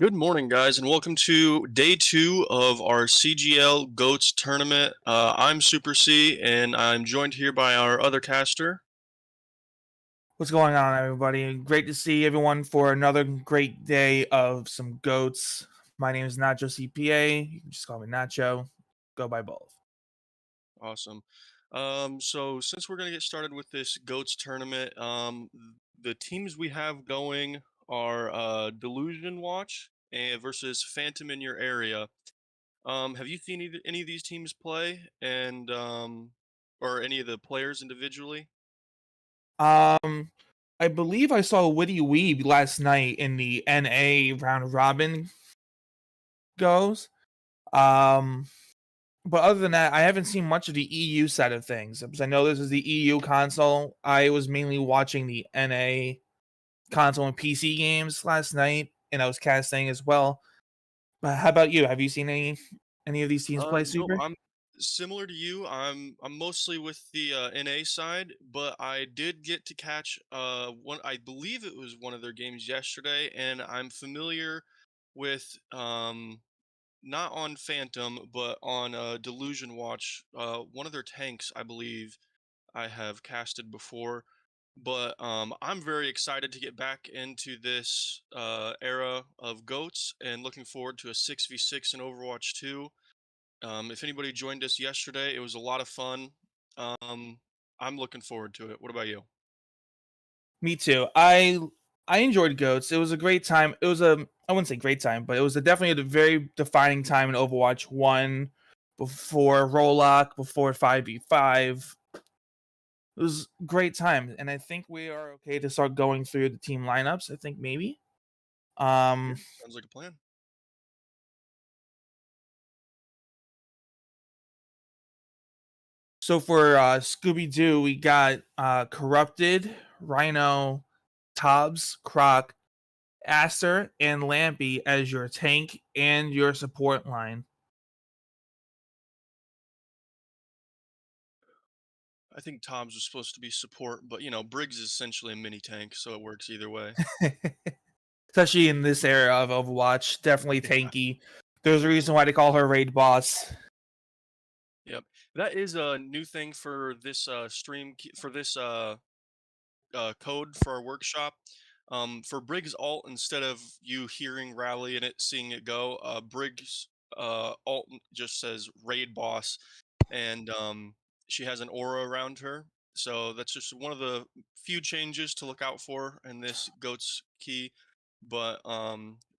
Good morning, guys, and welcome to day two of our CGL Goats tournament. I'm Super C, and I'm joined here by our other caster. What's going on, everybody? Great to see everyone for another great day of some goats. My name is Nacho CPA. You can just call me Nacho. Go by both. Awesome. So since we're gonna get started with this Goats tournament, the teams we have going are Delusion Watch and versus Phantom in your area. Have you seen any of these teams play, and or any of the players individually? Um, I believe I saw Witty Weeb last night in the NA round robin goes. Um, but other than that, I haven't seen much of the EU side of things because I know this is the EU console. I was mainly watching the NA console and PC games last night, and I was casting as well. But how about you? Have you seen any of these teams play No, Super? I'm similar to you. I'm mostly with the NA side, but I did get to catch one. I believe it was one of their games yesterday, and I'm familiar with not on Phantom, but on Delusion Watch. One of their tanks, I believe, I have casted before. But I'm very excited to get back into this era of goats and looking forward to a 6v6 in Overwatch 2. If anybody joined us yesterday, it was a lot of fun. Um, I'm looking forward to it. What about you? Me too. I enjoyed Goats. It was a great time. It was a I wouldn't say great time, but it was definitely a very defining time in Overwatch 1 before Rollock, before 5v5. It was a great time, and I think we are okay to start going through the team lineups. I think maybe. Yeah, Um sounds like a plan. so for Scooby Doo, we got Corrupted, Rhino, Tobbs, Croc, Aster, and Lampy as your tank and your support line. I think Tom's was supposed to be support, but Briggs is essentially a mini tank, so it works either way. Especially in this era of Overwatch, definitely Yeah. tanky. There's a reason why they call her raid boss. Yep. That is a new thing for this for this code for our workshop. For Briggs alt, instead of you hearing rally and it seeing it go, Briggs alt just says raid boss, and she has an aura around her. So that's just one of the few changes to look out for in this goat's key. But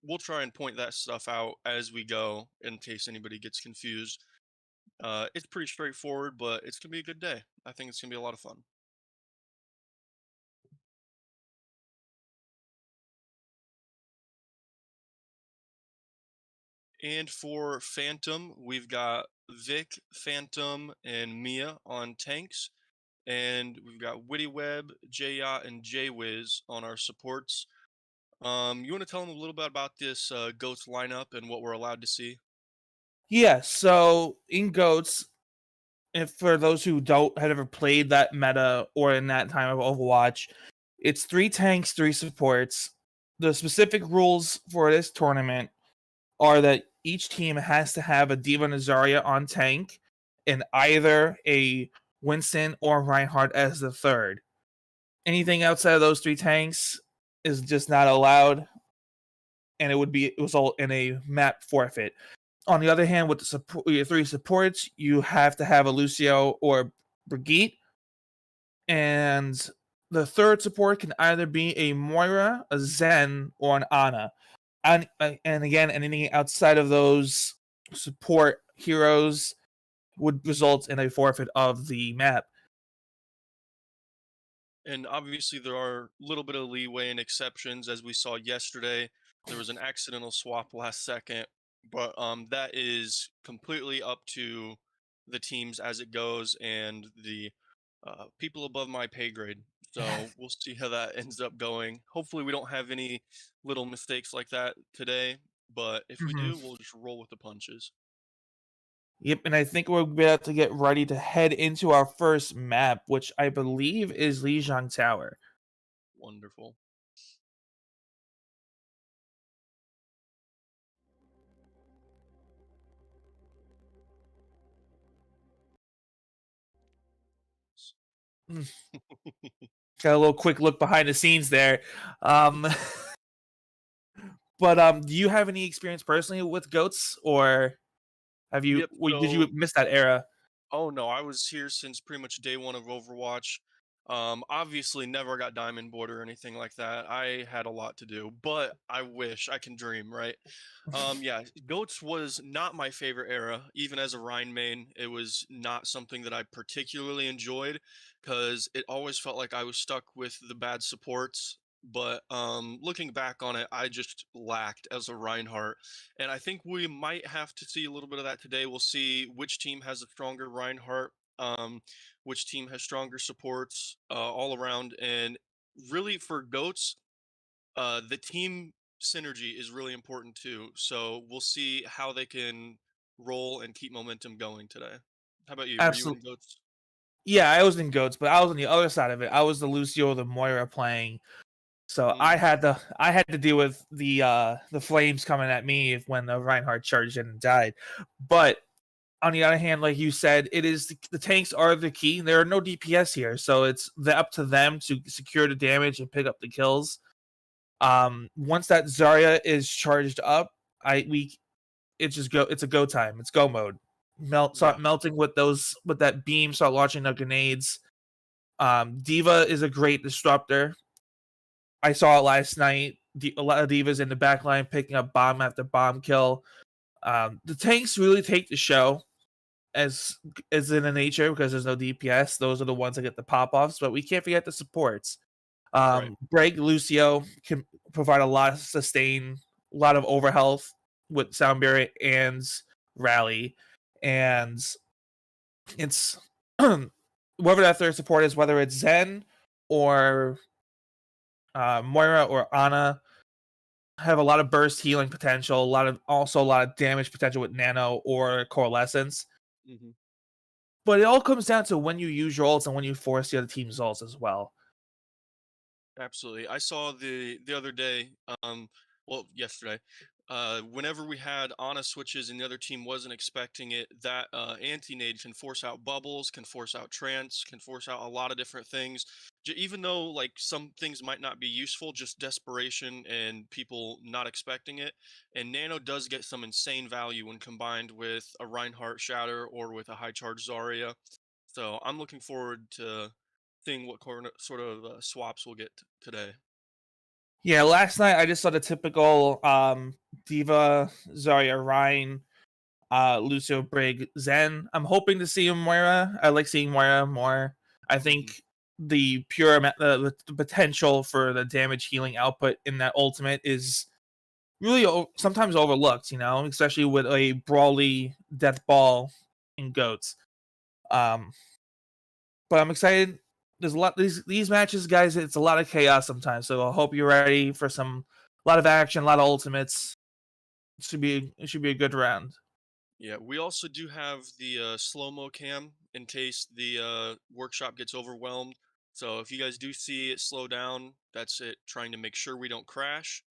we'll try and point that stuff out as we go in case anybody gets confused. It's pretty straightforward, but it's gonna be a good day. I think it's gonna be a lot of fun. And for Phantom, we've got Vic, Phantom, and Mia on tanks. And we've got Witty Web, J Yacht, and J Wiz on our supports. You want to tell them a little bit about this Goats lineup and what we're allowed to see? Yeah, so in Goats, if for those who don't have ever played that meta or in that time of Overwatch, it's three tanks, three supports. The specific rules for this tournament are that each team has to have a Diva and a Zarya on tank, and either a Winston or Reinhardt as the third. Anything outside of those three tanks is just not allowed, and it would result in a map forfeit. On the other hand, with your three supports, you have to have a Lucio or Brigitte, and the third support can either be a Moira, a Zen, or an Ana. And again, anything outside of those support heroes would result in a forfeit of the map. And obviously, there are a little bit of leeway and exceptions, as we saw yesterday. There was an accidental swap last second, but that is completely up to the teams as it goes and the people above my pay grade. So we'll see how that ends up going. Hopefully, we don't have any little mistakes like that today, but if we Mhm. do, we'll just roll with the punches. Yep, and I think we're about to get ready to head into our first map, which I believe is Lijiang Tower. Wonderful. Got a little quick look behind the scenes there. Um, but do you have any experience personally with goats, or Yep. did you miss that era? Oh no, I was here since pretty much day one of Overwatch. Obviously never got Diamond Board or anything like that. I had a lot to do, but I wish I can dream, right? Yeah, Goats was not my favorite era. Even as a Rhine main, it was not something that I particularly enjoyed because it always felt like I was stuck with the bad supports. But looking back on it, I just lacked as a Reinhardt. And I think we might have to see a little bit of that today. We'll see which team has a stronger Reinhardt, which team has stronger supports all around. And really, for Goats, the team synergy is really important too. So we'll see how they can roll and keep momentum going today. How about you? Were you in Absolutely. Goats? Yeah, I was in goats, but I was on the other side of it. I was the Lucio, the Moira playing. So Mm, I had to deal with the flames coming at me when the Reinhardt charged in and died. But on the other hand, like you said, it is the tanks are the key. There are no DPS here, so it's up to them to secure the damage and pick up the kills. Once that Zarya is charged up, I we it's just go. It's a go time. It's go mode. yeah. Start melting with those with that beam. Start launching the grenades. Diva is a great disruptor. I saw it last night. A lot of divas in the back line picking up bomb after bomb kill. The tanks really take the show as in the nature because there's no DPS. Those are the ones that get the pop offs, but we can't forget the supports. Right. Greg Lucio can provide a lot of sustain, a lot of overhealth with Sound Barrier and Rally, and it's whether that third support is, whether it's Zen or Moira or Ana, have a lot of burst healing potential, a lot of damage potential with Nano or Coalescence. Hmm. But it all comes down to when you use your ults and when you force the other team's ults as well. Absolutely. I saw the other day, well, yesterday, whenever we had Ana switches and the other team wasn't expecting it, that anti-nade can force out bubbles, can force out trance, can force out a lot of different things. Even though like some things might not be useful, just desperation and people not expecting it. And Nano does get some insane value when combined with a Reinhardt Shatter or with a high charge Zarya. So I'm looking forward to seeing what sort of swaps we'll get today. Yeah, last night I just saw the typical Diva, Zarya, Ryan, Lucio, Brig, Zen. I'm hoping to see Moira. I like seeing Moira more. I Hmm. think the pure the potential for the damage healing output in that ultimate is really sometimes overlooked, especially with a brawly death ball in goats. Um, but I'm excited. There's a lot these matches, guys. It's a lot of chaos sometimes, so I hope you're ready for a lot of action, a lot of ultimates. It should be a good round. Yeah, we also do have the slow mo cam in case the workshop gets overwhelmed. So if you guys do see it slow down, that's it trying to make sure we don't crash.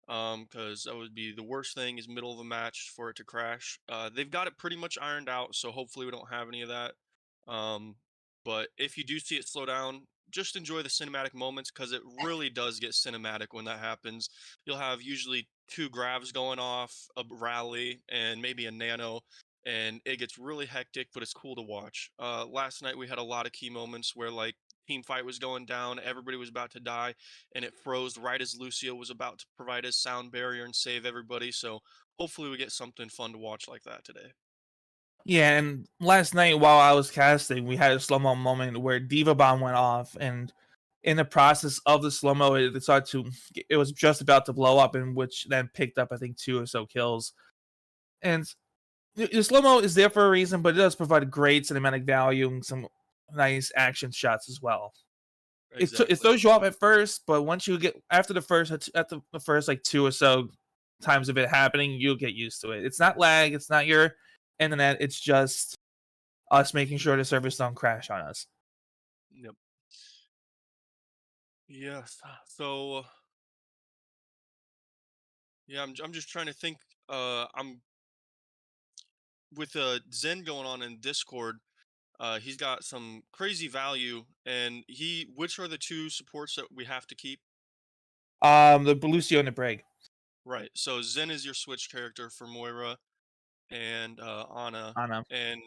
Because that would be the worst thing is middle of a match for it to crash. They've got it pretty much ironed out, so hopefully we don't have any of that. Um, but if you do see it slow down, just enjoy the cinematic moments because it really does get cinematic when that happens. You'll have usually two gravs going off, a rally, and maybe a nano, and it gets really hectic, but it's cool to watch. Last night we had a lot of key moments where like team fight was going down, everybody was about to die, and it froze right as Lucio was about to provide his sound barrier and save everybody. So hopefully we get something fun to watch like that today. Yeah, and last night while I was casting, we had a slow mo moment where Diva Bomb went off, and in the process of the slow mo, it started to. It was just about to blow up, and which then picked up, I think, two or so kills. And the slow mo is there for a reason, but it does provide great cinematic value and some nice action shots as well. It Exactly. throws you off at first, but once you get after the first like two or so times of it happening, you'll get used to it. It's not lag, it's not your internet, it's just us making sure the servers don't crash on us. Yep. Yes. So yeah, I'm just trying to think. I'm with Zen going on in Discord. He's got some crazy value, and which are the two supports that we have to keep? The Lucio and the Brig. Right. So Zen is your switch character for Moira and Ana, I know. and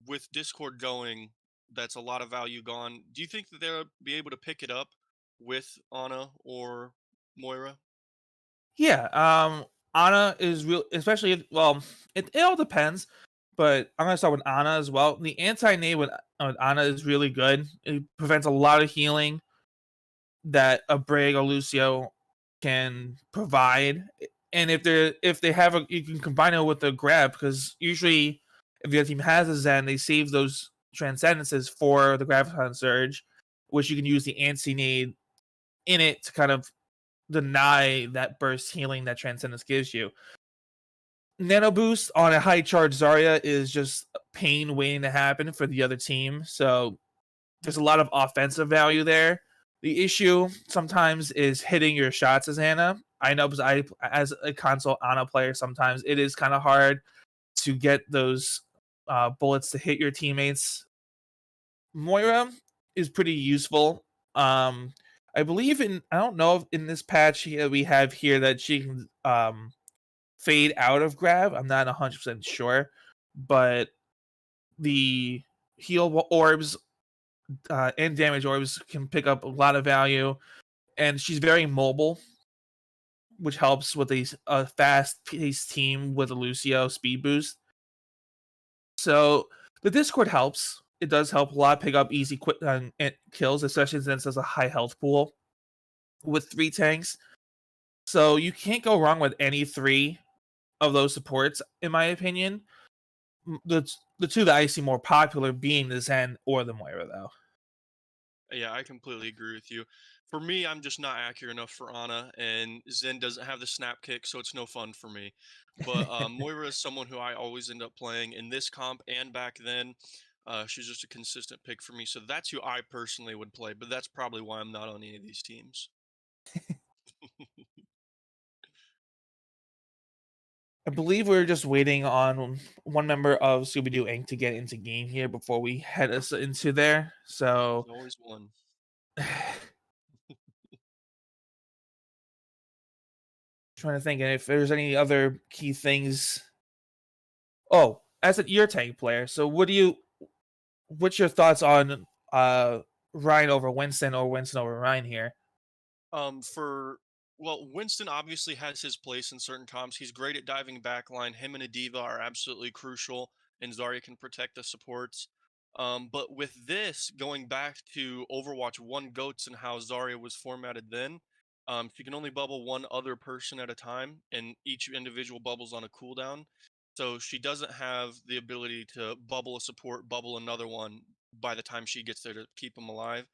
with Discord going, that's a lot of value gone. Do you think that they'll be able to pick it up with Ana or Moira? Yeah, Ana is real, especially well, it all depends, but I'm gonna start with Ana as well. The anti-nade with Ana is really good. It prevents a lot of healing that a Brig or Lucio can provide. And if they have a, you can combine it with a grab because usually if the other team has a Zen, they save those transcendences for the graviton surge, which you can use the anti-nade in it to kind of deny that burst healing that Transcendence gives you. Nano Boost on a high charge Zarya is just pain waiting to happen for the other team. So there's a lot of offensive value there. The issue sometimes is hitting your shots as Ana. I know because as a console Ana player, sometimes it is kind of hard to get those bullets to hit your teammates. Moira is pretty useful. Um, I believe I don't know if in this patch we have here that she can fade out of grab. I'm not 100% sure, but the heal orbs and damage orbs can pick up a lot of value, and she's very mobile, which helps with a fast-paced team with a Lucio speed boost. So the Discord helps. It does help a lot pick up easy quick kills, especially since there's a high health pool with 3 tanks. So you can't go wrong with any 3 of those supports, in my opinion. The two that I see more popular being the Zen or the Moira, though. Yeah, I completely agree with you. For me, I'm just not accurate enough for Ana, and Zen doesn't have the snap kick, so it's no fun for me. But Moira is someone who I always end up playing in this comp and back then. She's just a consistent pick for me, so that's who I personally would play. But that's probably why I'm not on any of these teams. I believe we're just waiting on one member of Scooby Doo Inc. to get into game here before we head us into there. There's So, always one. trying to think if there's any other key things. Oh, as your tank player, so what's your thoughts on Ryan over Winston or Winston over Ryan here? For well, Winston obviously has his place in certain comps. He's great at diving backline. Him and Adiva are absolutely crucial, and Zarya can protect the supports. But with this, going back to Overwatch 1 GOATs and how Zarya was formatted then, she can only bubble one other person at a time, and each individual bubbles on a cooldown. So she doesn't have the ability to bubble a support, bubble another one by the time she gets there to keep them alive.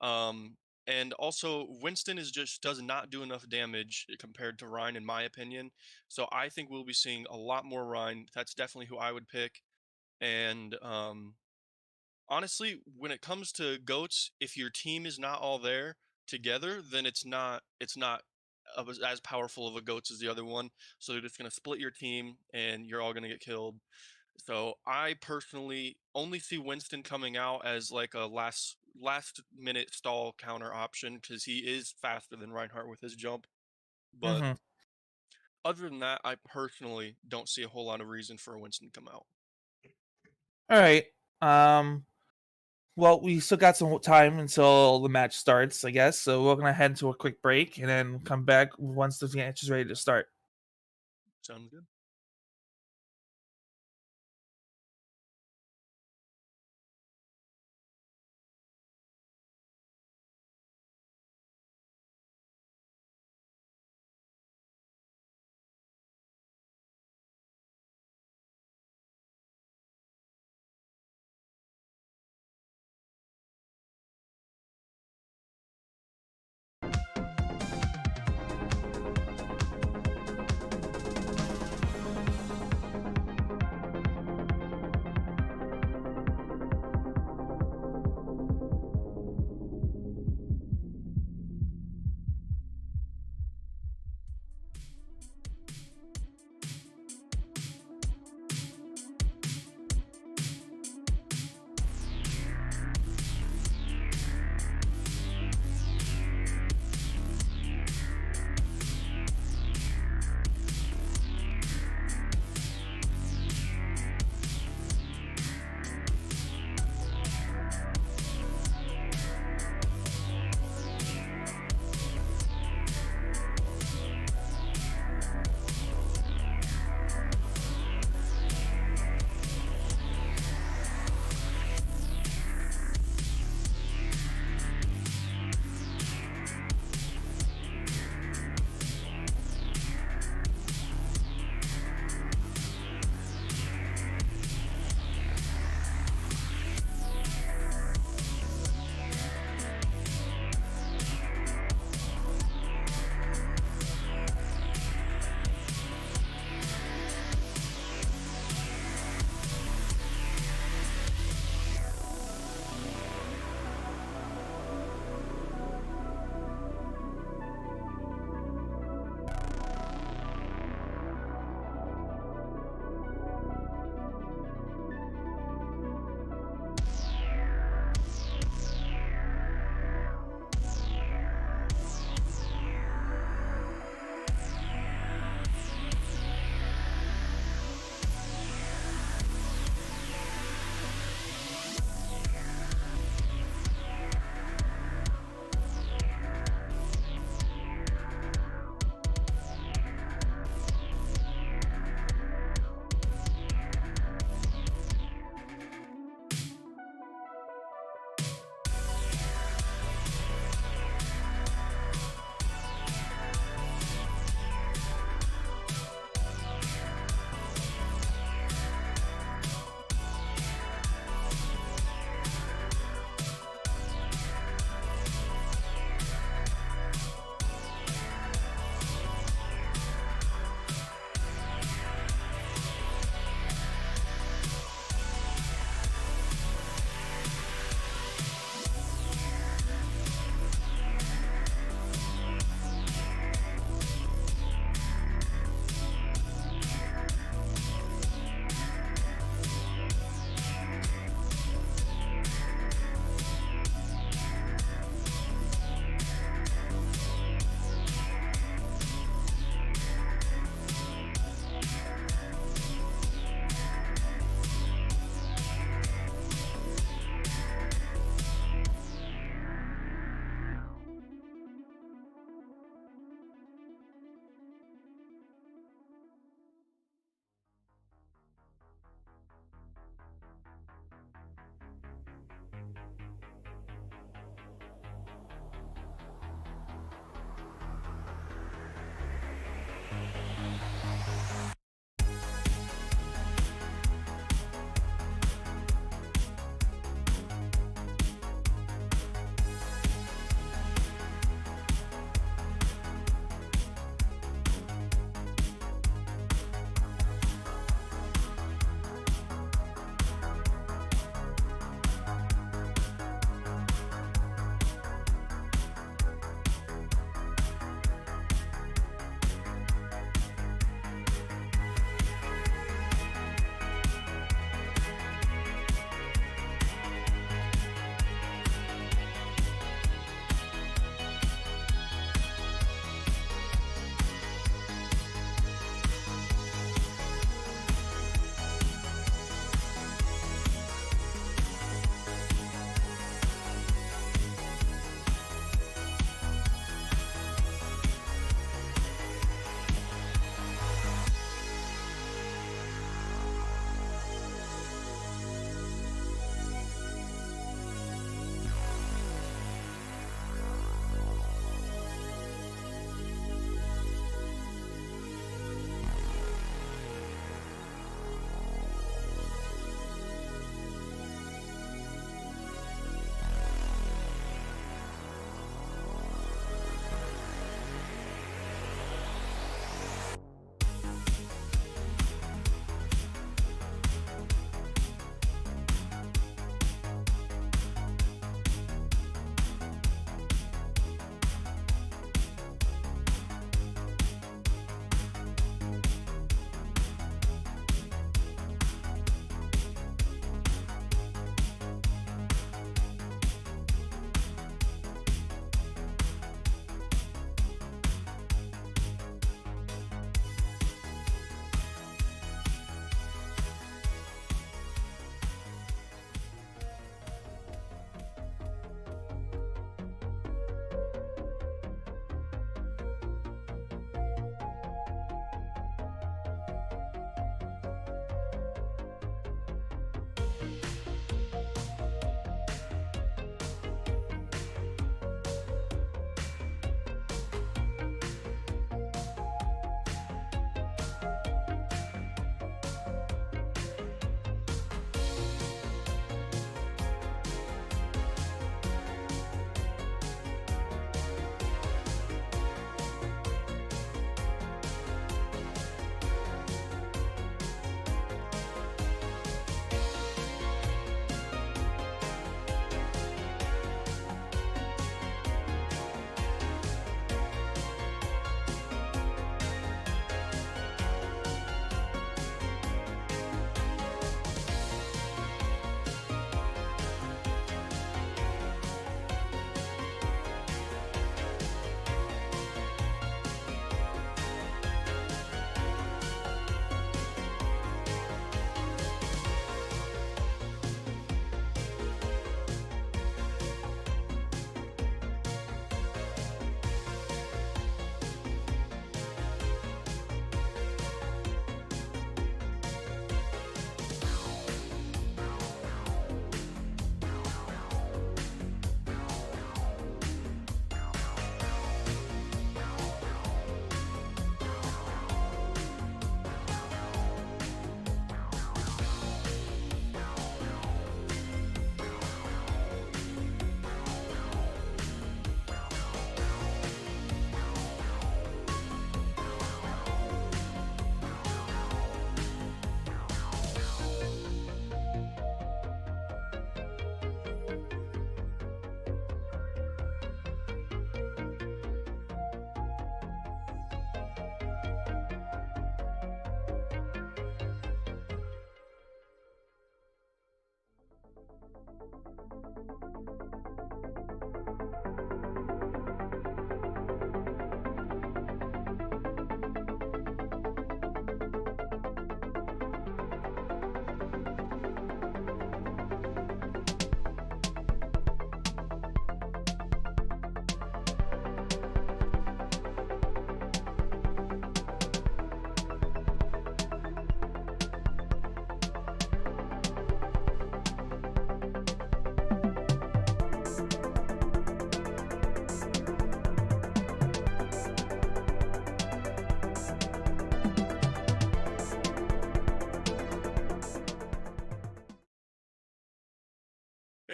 Um, and also, Winston is just does not do enough damage compared to Ryan, in my opinion. So I think we'll be seeing a lot more Ryan. That's definitely who I would pick. And honestly, when it comes to goats, if your team is not all there together, then it's not as powerful of a goats as the other one. So they're just gonna split your team, and you're all gonna get killed. So I personally only see Winston coming out as like a last minute stall counter option because he is faster than Reinhardt with his jump. But Mm-hmm. other than that, I personally don't see a whole lot of reason for Winston to come out. All right. Um, well, we still got some time until the match starts, I guess. So we're gonna head to a quick break and then come back once the match is ready to start. Sounds good.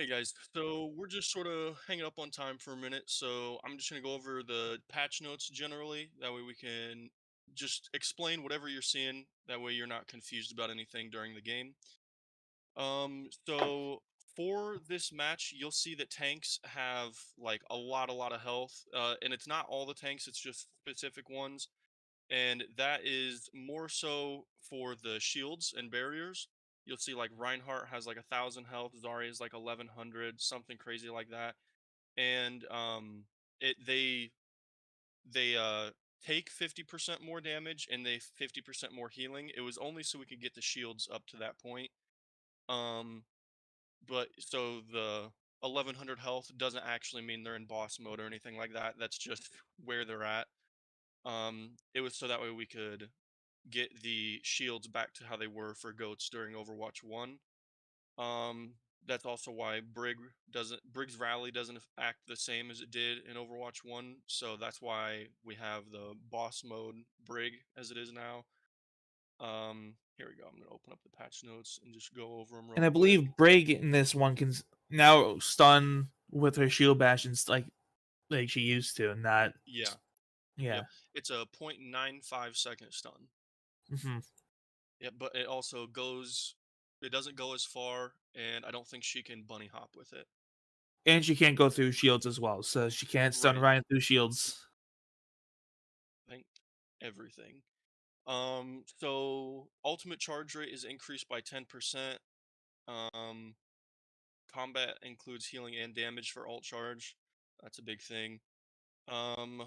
Hey guys, so we're just sort of hanging up on time for a minute, so I'm just gonna go over the patch notes generally. That way we can just explain whatever you're seeing. That way you're not confused about anything during the game. So for this match, you'll see that tanks have like a lot of health. And it's not all the tanks; it's just specific ones, and that is more so for the shields and barriers. You'll see like Reinhardt has like 1,000 health, Zarya is like 1,100, something crazy like that, and it they take 50% more damage and they 50% more healing. It was only so we could get the shields up to that point. Um, but so the 1,100 health doesn't actually mean they're in boss mode or anything like that. That's just where they're at. It was so that way we could get the shields back to how they were for goats during Overwatch 1. Um, that's also why Brig's rally doesn't act the same as it did in Overwatch 1, so that's why we have the boss mode Brig as it is now. Here we go. I'm gonna open up the patch notes and just go over them real And I quick. believe Brig in this one can now stun with her shield bash and like she used to, not Yeah, yeah. yep. It's a 0.95-second stun. Hmm. Yeah, but it also goes. It doesn't go as far, and I don't think she can bunny hop with it. And she can't go through shields as well, so she can't stun Right. Ryan through shields. I think everything. So ultimate charge rate is increased by 10%. Um, combat includes healing and damage for ult charge. That's a big thing. Um,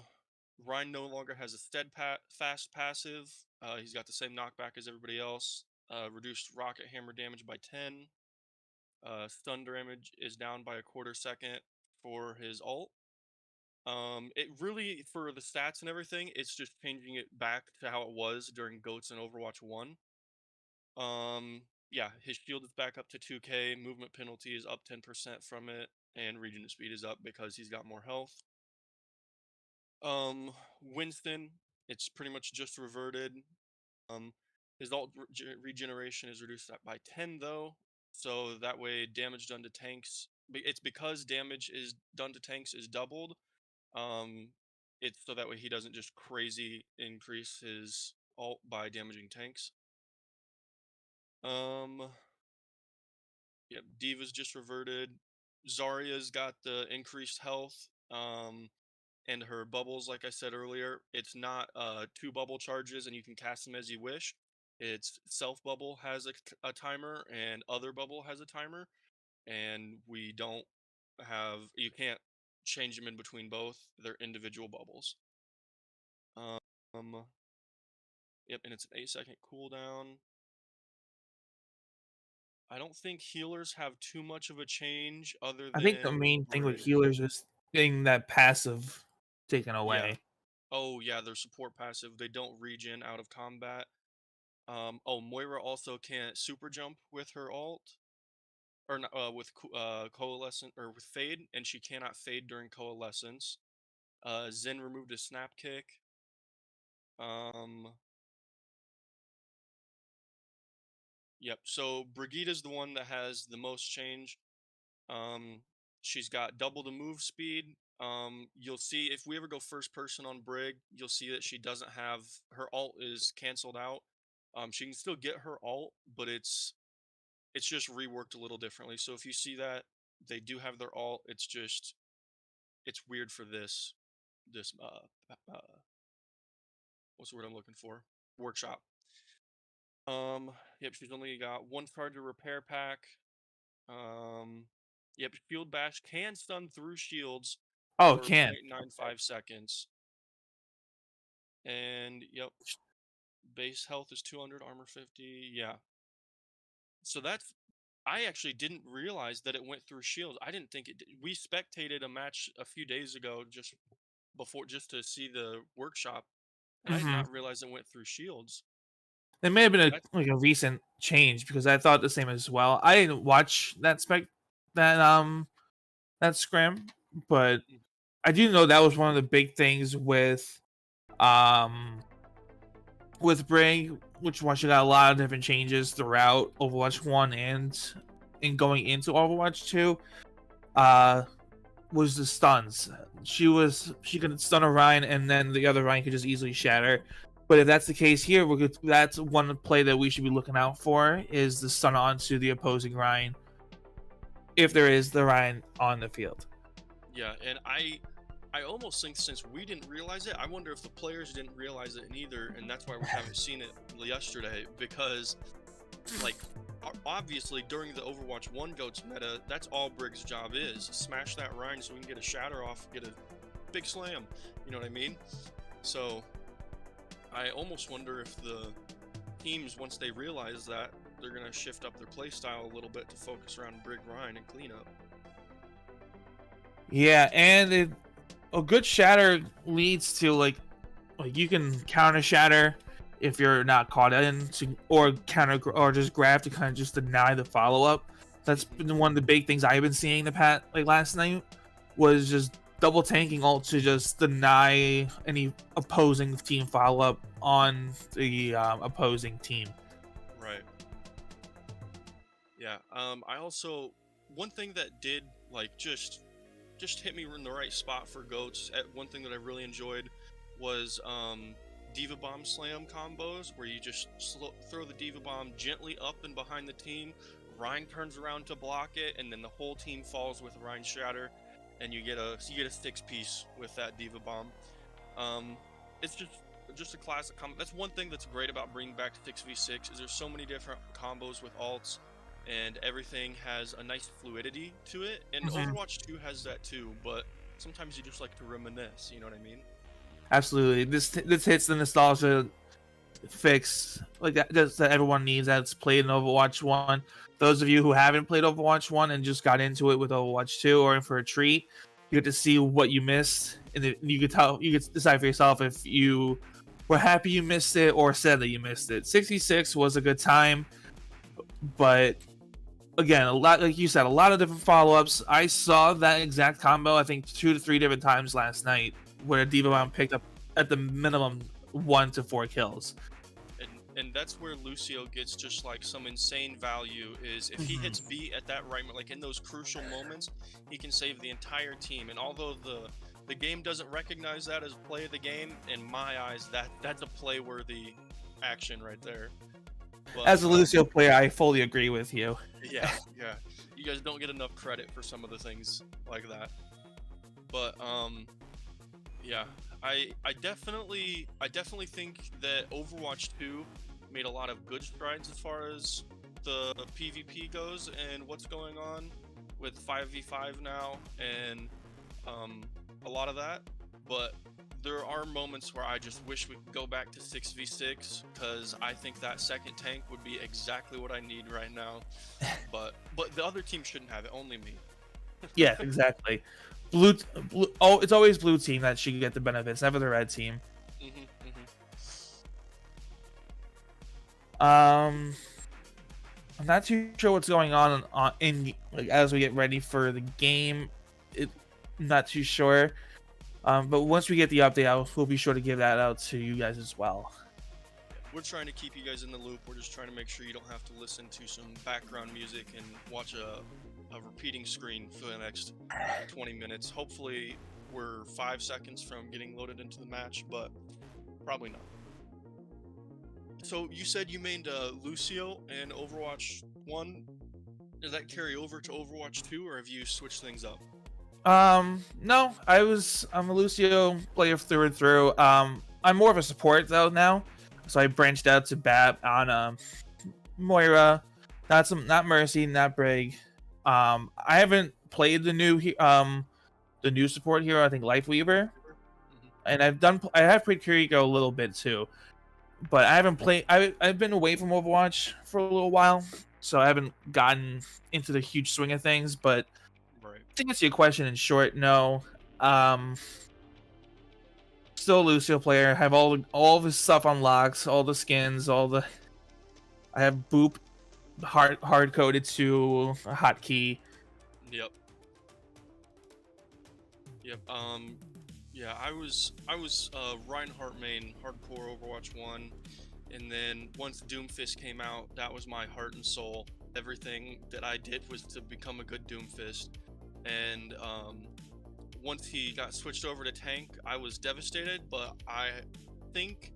Ryan no longer has a fast passive. He's got the same knockback as everybody else. Reduced rocket hammer damage by 10. Stun damage is down by a quarter second for his ult. It really, for the stats and everything, it's just changing it back to how it was during Goats and Overwatch 1. Yeah, his shield is back up to 2k, movement penalty is up 10% from it, and region speed is up because he's got more health. Winston, it's pretty much just reverted. Um, his regeneration is reduced by 10 though, so that way damage done to tanks, it's because damage is done to tanks is doubled. Um, it's so that way he doesn't just crazy increase his ult by damaging tanks. Um, Yep, Diva's just reverted. Zarya's got the increased health. And her bubbles, like I said earlier, it's not two bubble charges and you can cast them as you wish. It's self bubble has a timer and other bubble has a timer, and we don't have you can't change them in between both. They're individual bubbles. Um, yep, and it's an 8-second cooldown. I don't think healers have too much of a change other I think the than main thing with Brig. healers is getting that passive taken Yeah. away. Oh, yeah, their support passive. They don't regen out of combat. Oh, Moira also can't super jump with her ult, or with coalescent or with fade, and she cannot fade during coalescence. Zen removed a snap kick. Um, yep. So Brigida's the one that has the most change. Um, she's got double the move speed. You'll see if we ever go first person on Brig, you'll see that she doesn't have her ult is canceled out. She can still get her ult, but it's just reworked a little differently. So if you see that they do have their ult, it's weird for this what's the word I'm looking for? Workshop. Yep, she's only got one charger repair pack. Um, yep, shield bash can stun through shields Oh, it for can. Okay. 0.95 seconds. And yep, base health is 200, armor 50. Yeah. So that's I actually didn't realize that it went through shields. I didn't think it did. We spectated a match a few days ago just to see the workshop, and I did Hmm. not realize it went through shields. There may have been That's a recent change because I thought the same as well. I didn't watch that that scrim, but mm, I do know that was one of the big things um with Brig, which one she got a lot of different changes throughout Overwatch 1 and in going into Overwatch 2 uh was the stuns. She could stun a Ryan and then the other Ryan could just easily shatter. But if that's the case here, that's one play that we should be looking out for is the stun onto the opposing Ryan if there is the Ryan on the field. Yeah, and I almost think since we didn't realize it, I wonder if the players didn't realize it neither, and that's why we haven't seen it yesterday. Because, like, obviously during the Overwatch 1 GOATS meta, that's all Briggs' job is: smash that Rhine so we can get a shatter off, get a big slam. You know what I mean? So I almost wonder if the teams, once they realize that, they're gonna shift up their playstyle a little bit to focus around Brig Rhine and cleanup. Yeah, and a good shatter leads to like you can counter shatter if you're not caught in, or counter or just grab to kind of just deny the follow up. That's been one of the big things I've been seeing like last night was just double tanking ult to just deny any opposing team follow up on the opposing team. Right. Yeah. I also, one thing that did like just hit me in the right spot for goats. One thing that I really enjoyed was Diva Bomb Slam combos, where you just throw the Diva Bomb gently up and behind the team. Rhine turns around to block it, and then the whole team falls with Rhine Shatter, and you get a 6-piece with that Diva Bomb. It's just a classic combo. That's one thing that's great about bringing back 6v6 is there's so many different combos with alts, and everything has a nice fluidity to it. And Overwatch 2 has that too, but sometimes you just like to reminisce, you know what I mean? Absolutely. This hits the nostalgia fix like that everyone needs that's played in Overwatch 1. Those of you who haven't played Overwatch 1 and just got into it with Overwatch 2 or in for a treat, you get to see what you missed, and you could decide for yourself if you were happy you missed it or sad that you missed it. 66 was a good time, but again, a lot, like you said, a lot of different follow-ups. I saw that exact combo I think 2 to 3 different times last night where Diva Bomb picked up at the minimum 1 to 4 kills. And that's where Lucio gets just like some insane value is if he hits B at that right, like in those crucial moments, he can save the entire team. And although the game doesn't recognize that as play of the game, in my eyes, that's a play-worthy action right there. But, as a Lucio player, I fully agree with you. Yeah. You guys don't get enough credit for some of the things like that. But yeah, I definitely think that Overwatch 2 made a lot of good strides as far as the PvP goes and what's going on with 5v5 now and a lot of that. But there are moments where I just wish we could go back to 6v6 because I think that second tank would be exactly what I need right now. But the other team shouldn't have it, only me. Yeah, exactly. Blue, oh, it's always blue team that should get the benefits, never the red team. I'm not too sure what's going on in like as we get ready for the game. Not too sure. But once we get the update, we'll be sure to give that out to you guys as well. We're trying to keep you guys in the loop. We're just trying to make sure you don't have to listen to some background music and watch a repeating screen for the next 20 minutes. Hopefully, we're 5 seconds from getting loaded into the match, but probably not. So you said you mained Lucio in Overwatch 1. Does that carry over to Overwatch 2, or have you switched things up? No, I'm a Lucio player through and through. I'm more of a support though now, so I branched out to Bab on Moira, not Mercy, not Brig. I haven't played the new support hero. I think Lifeweaver, and I have played Kiriko a little bit too, but I haven't played. I've been away from Overwatch for a little while, so I haven't gotten into the huge swing of things. But to answer your question in short, no. Still a Lucio player. Have all the stuff unlocked, all the skins, I have Boop hard coded to a hotkey. Yep. Yeah, I was Reinhardt main hardcore Overwatch 1, and then once Doomfist came out, that was my heart and soul. everything that I did was to become a good Doomfist. And once he got switched over to tank, I was devastated. But I think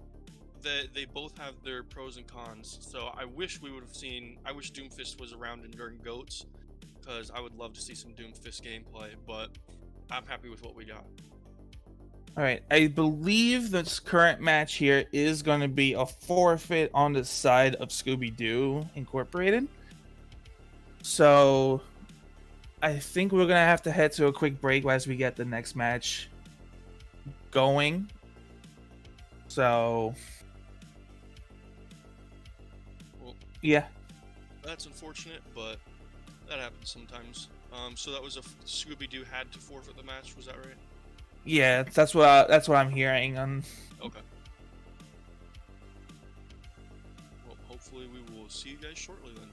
that they both have their pros and cons. So I wish we would have seen. I wish Doomfist was around during Goats, because I would love to see some Doomfist gameplay. But I'm happy with what we got. All right, I believe this current match here is going to be a forfeit on the side of Scooby-Doo Incorporated. So I think we're going to have to head to a quick break as we get the next match going. So, Well, yeah. that's unfortunate, but that happens sometimes. So that was Scooby-Doo had to forfeit the match. Was that right? Yeah, that's what I'm hearing. Okay. Well, hopefully we will see you guys shortly then.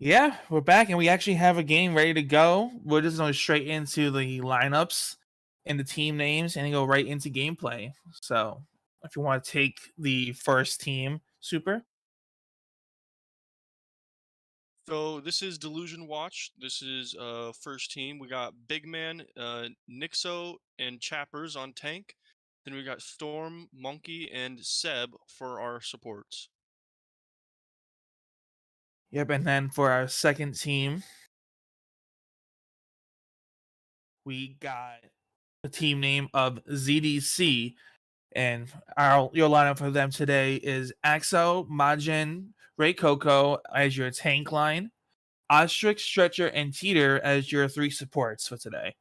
Yeah, we're back and we actually have a game ready to go. We're just going straight into the lineups and the team names and then go right into gameplay. So, if you want to take the first team, Super. So this is Delusion Watch. This is first team. We got Big Man, Nixo, and Chappers on tank. Then we got Storm, Monkey, and Seb for our supports. Yep, and then for our second team, we got a team name of ZDC. And your lineup for them today is Axo, Majin, Ray Coco as your tank line, Ostrix, Stretcher, and Teeter as your 3 supports for today.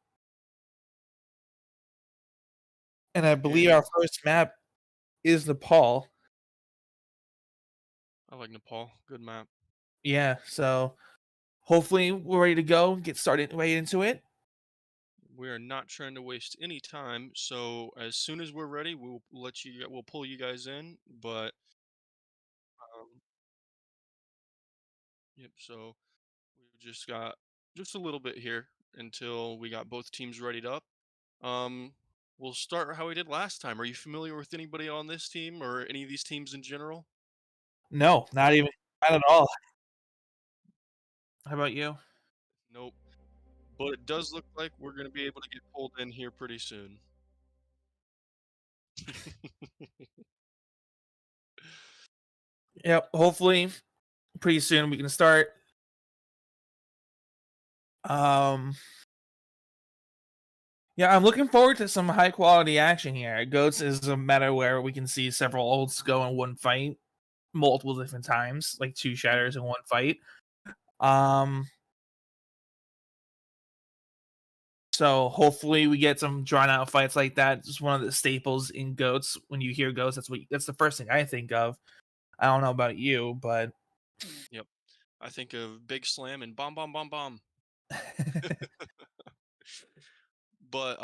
And I believe And our first map is Nepal. I like Nepal. Good map. Yeah, so hopefully we're ready to go, get started right into it. We are not trying to waste any time. So as soon as we're ready, we'll pull you guys in. But yep. So we just got just a little bit here until we got both teams readied up. Um, we'll start how we did last time. Are you familiar with anybody on this team or any of these teams in general? No, not at all. How about you? Nope. But it does look like we're going to be able to get pulled in here pretty soon. Yep, hopefully pretty soon we can start. Um Yeah, I'm looking forward to some high quality action here. Goats is a meta where we can see several ults go in one fight multiple different times, like 2 shatters in one fight. Um so hopefully we get some drawn out fights like that. Just one of the staples in goats. When you hear goats, that's the first thing I think of. I don't know about you, but Yep. I think of Big Slam and Bomb Bomb Bomb Bomb. But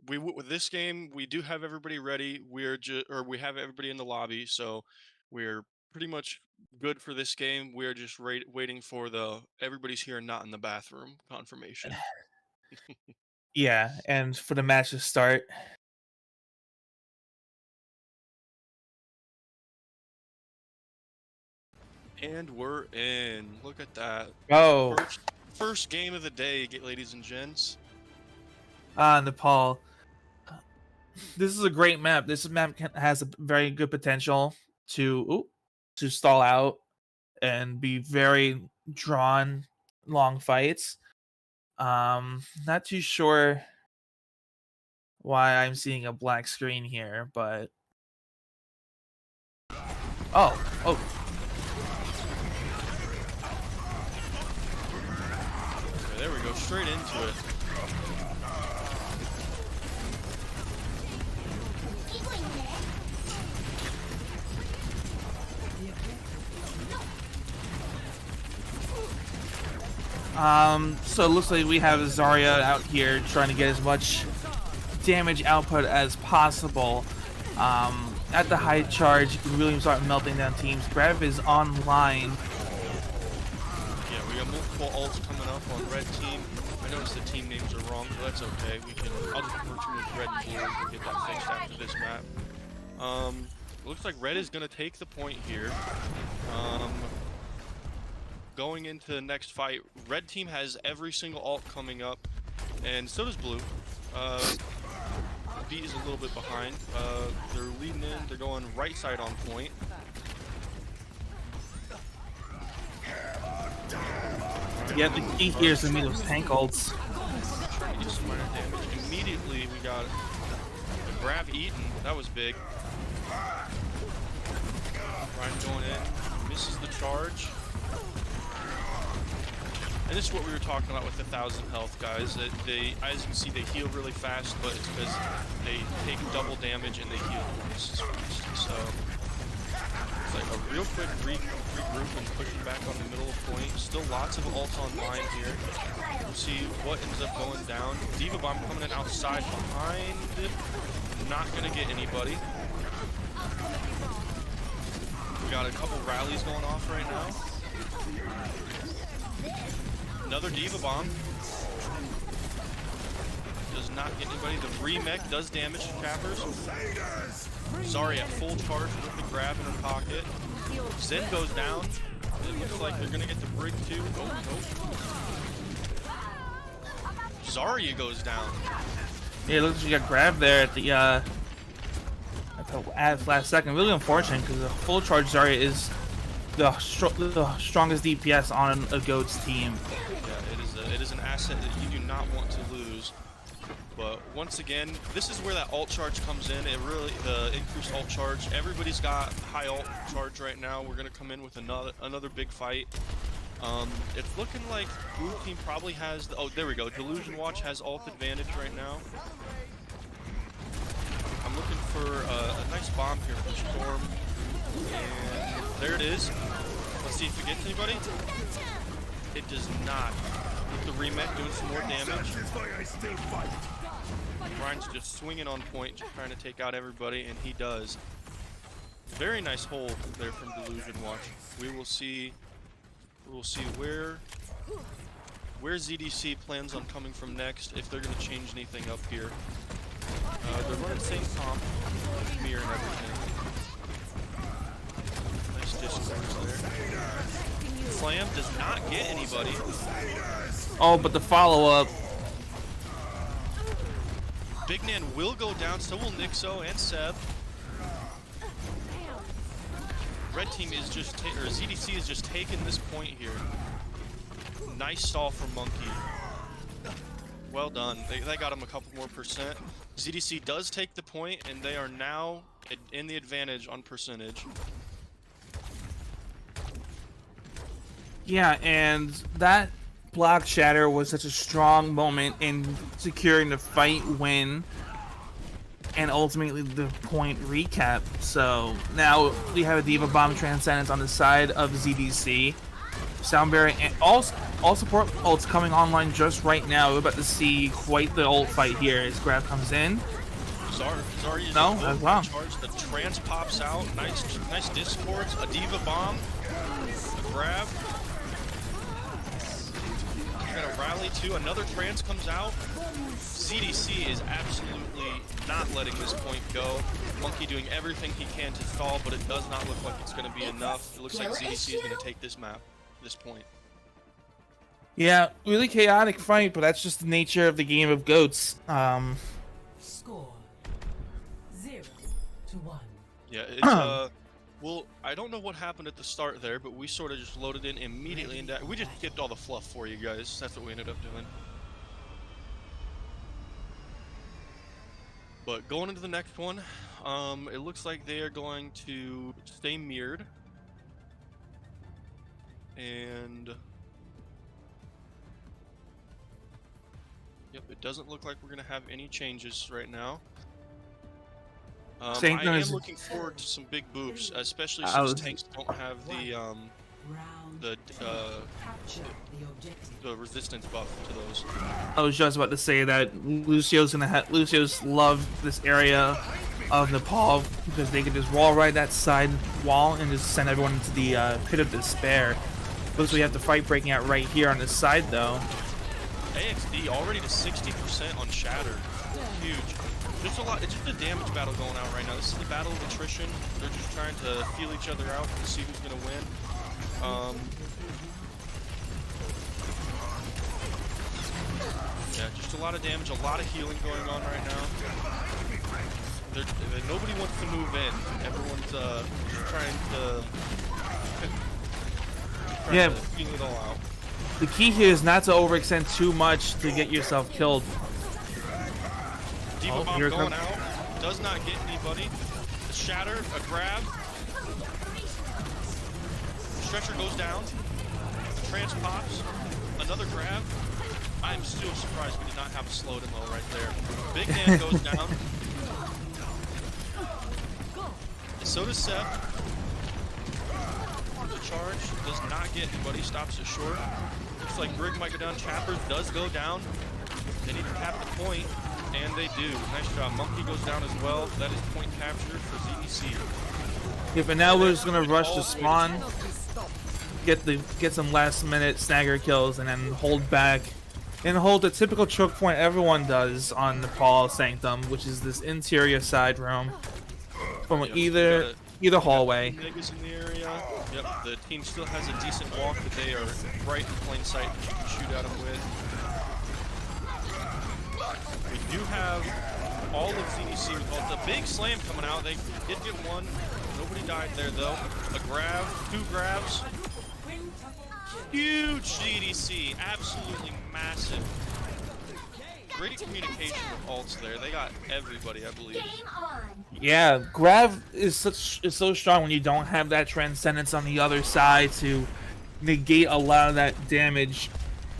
with this game we do have everybody ready. We have everybody in the lobby, so we're pretty much good for this game. We're just waiting for the everybody's here and not in the bathroom confirmation. yeah, and for the match to start. And we're in. Look at that. Oh, First game of the day, ladies and gents. Nepal. This is a great map. This map has a very good potential to stall out and be very drawn long fights. Not too sure why I'm seeing a black screen here, but oh, Okay, there we go, straight into it. so it looks like we have Zarya out here trying to get as much damage output as possible. At the high charge, you can really start melting down teams. Grav is online. Yeah, we got multiple ults coming up on red team. I noticed the team names are wrong, but that's okay. I'll just refer to them as red and blue and we'll get that fixed after this map. Looks like red is gonna take the point here. Going into the next fight, red team has every single ult coming up, and so does blue. B is a little bit behind. They're leading in. They're going right side on point. Yeah, the key here is to meet those tank ults. Trying to get some minor damage. Immediately, we got a grab eaten. That was big. Ryan going in. Misses the charge. And this is what we were talking about with the 1,000 health guys. That as you can see, they heal really fast, but it's because they take double damage and they heal twice as fast. So it's like a real quick regroup and pushing back on the middle of point. Still lots of ults online here. We'll see what ends up going down. Diva Bomb coming in outside behind. Not gonna get anybody. We got a couple rallies going off right now. Another Diva Bomb. Does not get anybody. The remake does damage to Chappers. Zarya at full charge with the grab in her pocket. Zen goes down. It looks like they're gonna get the brig too. Oh, nope. Zarya goes down. Yeah, it looks like you got grabbed there at the last second. Really unfortunate because the full charge Zarya is the strongest DPS on a GOATS team. Yeah, it is an asset that you do not want to lose. But once again, this is where that ult charge comes in. The increased ult charge. Everybody's got high ult charge right now. We're gonna come in with another big fight. It's looking like Blue Team probably has oh, there we go. Delusion Watch has ult advantage right now. I'm looking for a nice bomb here from Storm. And there it is. Let's see if it gets anybody. It does not. With the remake doing some more damage. Ryan's just swinging on point, just trying to take out everybody, and he does. Very nice hold there from Delusion Watch. We will see where ZDC plans on coming from next, if they're going to change anything up here. They're running same comp, mirror and everything. Nice discourse there. Slam does not get anybody. Oh, but the follow-up. Big Nan will go down, so will Nixo and Seb. Red team is just, or ZDC is just taking this point here. Nice stall from Monkey. Well done. They got him a couple more percent. ZDC does take the point, and they are now in the advantage on percentage. Yeah, and that block shatter was such a strong moment in securing the fight win and ultimately the point recap. So now we have a Diva Bomb Transcendence on the side of ZDC. Soundberry and all support ults coming online just right now. We're about to see quite the ult fight here as grab comes in. Zarya No, that's wrong. Charge. The trance pops out. Nice discords. A Diva Bomb. A grab. Got a rally too. Another trance comes out. CDC is absolutely not letting this point go. Monkey doing everything he can to stall, but it does not look like it's going to be enough. It looks like CDC is going to take this map, this point. Yeah, really chaotic fight, but that's just the nature of the game of GOATS. Score 0-1. Yeah, it's well, I don't know what happened at the start there, but we sort of just loaded in immediately, and we just skipped all the fluff for you guys. That's what we ended up doing. But going into the next one, it looks like they are going to stay mirrored. And yep, it doesn't look like we're going to have any changes right now. I am looking forward to some big boops, especially since tanks don't have the resistance buff to those. I was just about to say that Lucio's love this area of Nepal because they can just wall ride that side wall and just send everyone into the pit of despair. Looks like we have the fight breaking out right here on this side though. AXD already to 60% on Shattered. Huge. Just a lot. It's just a damage battle going out right now. This is the battle of attrition. They're just trying to feel each other out to see who's gonna win. Yeah, just a lot of damage, a lot of healing going on right now. Nobody wants to move in. Everyone's just trying to feel it all out. The key here is not to overextend too much to get yourself killed. Diva Bomb going out. Does not get anybody. A shatter, a grab. Stretcher goes down. The trance pops. Another grab. I'm still surprised we did not have a slow demo right there. Big Nan goes down. So does Seth. The charge does not get anybody. Stops it short. Looks like Brig might go down. Chappers does go down. They need to cap the point. And they do. Nice job. Monkey goes down as well. That is point captured for ZDC. Yeah, but now we're just gonna rush to spawn. get some last minute snagger kills and then hold back and hold the typical choke point everyone does on Nepal Sanctum, which is this interior side room from Yep, either hallway. Megas in the area. Yep, the team still has a decent walk, but they are right in plain sight to shoot at them with. We do have all of ZDC with the big slam coming out. They did get one. Nobody died there though. A grab, 2 grabs. Huge ZDC, absolutely massive. Great communication with ults there. They got everybody, I believe. Yeah, grab is so strong when you don't have that transcendence on the other side to negate a lot of that damage.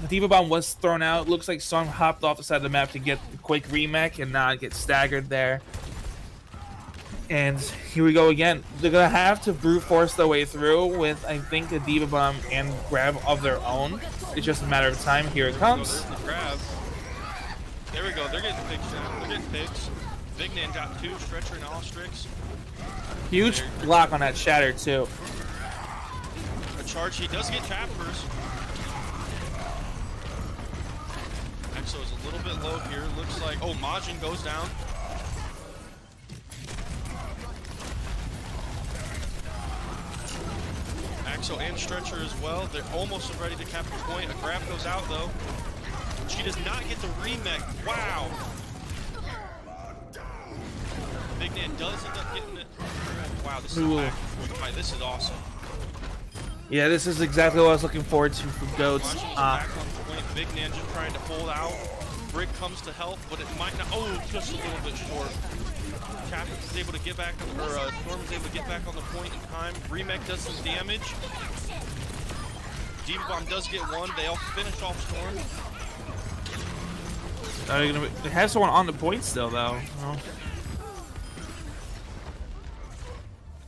The Diva Bomb was thrown out. Looks like Song hopped off the side of the map to get the quick remake and not get staggered there. And here we go again. They're gonna have to brute force their way through with, I think, a Diva Bomb and grab of their own. It's just a matter of time. Here it comes. There's the grab. There we go. They're getting fixed now. They're getting fixed. Vignan got 2, Stretcher and Ostrix. Huge block on that shatter too. A charge. He does get tapped first. Exo is a little bit low here. Looks like, oh, Majin goes down. Axo and Stretcher as well. They're almost ready to capture point. A grab goes out though. She does not get the remake. Wow. Vignan does end up getting it. Wow, this is back and forth fight. This is awesome. Yeah, this is exactly what I was looking forward to for Goats. Back on point. Vignan just trying to hold out. Brick comes to help, but it might not. Oh, just a little bit short. Captain is able to get back, or Storm is able to get back on the point in time. Remake does some damage. Diva Bomb does get one. They all finish off Storm. They have someone on the point still, though. Well,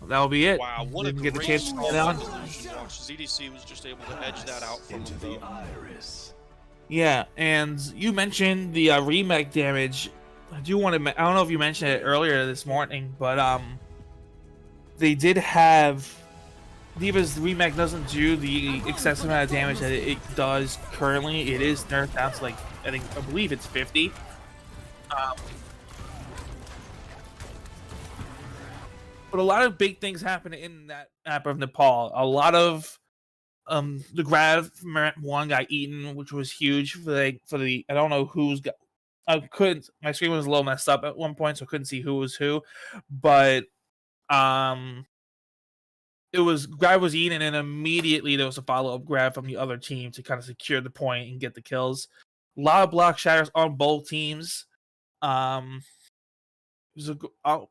that'll be it. Wow, what Didn't a get the great chance to small get on. ZDC was just able to edge that out from the iris. Yeah, and you mentioned the remake damage. I do want to. I don't know if you mentioned it earlier this morning, but they did have Diva's remake doesn't do the excessive amount of damage that it does currently. It is nerfed down to like I believe it's 50. But a lot of big things happen in that map of Nepal. A lot of the grab from one got eaten, which was huge for the I don't know who's got. I couldn't. My screen was a little messed up at one point, so I couldn't see who was who. But it was grab was eaten, and immediately there was a follow-up grab from the other team to kind of secure the point and get the kills. A lot of block shatters on both teams. It was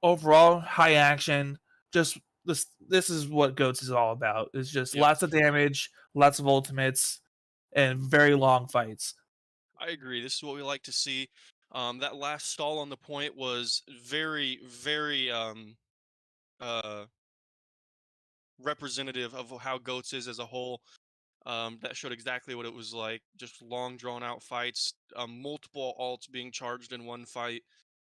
overall high action. Just this is what Goats is all about. It's just lots of damage, lots of ultimates, and very long fights. I agree. This is what we like to see. That last stall on the point was very, very representative of how Goats is as a whole. That showed exactly what it was like. Just long, drawn-out fights. Multiple ults being charged in one fight.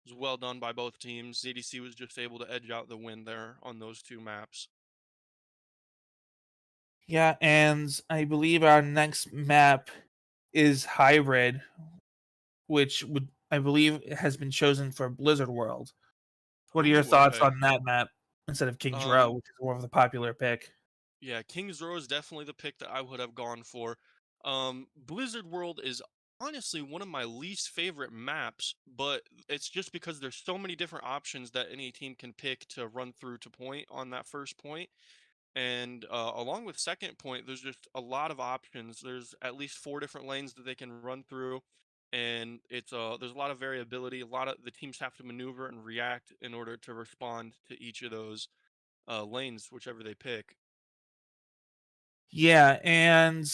It was well done by both teams. ZDC was just able to edge out the win there on those 2 maps. Yeah, and I believe our next map is Hybrid, which I believe has been chosen for Blizzard World. What are your thoughts on that map instead of King's Row, which is more of the popular pick? Yeah, King's Row is definitely the pick that I would have gone for. Blizzard World is honestly one of my least favorite maps, but it's just because there's so many different options that any team can pick to run through to point on that first point. And along with second point, there's just a lot of options. There's at least 4 different lanes that they can run through, and it's there's a lot of variability. A lot of the teams have to maneuver and react in order to respond to each of those lanes, whichever they pick. Yeah, and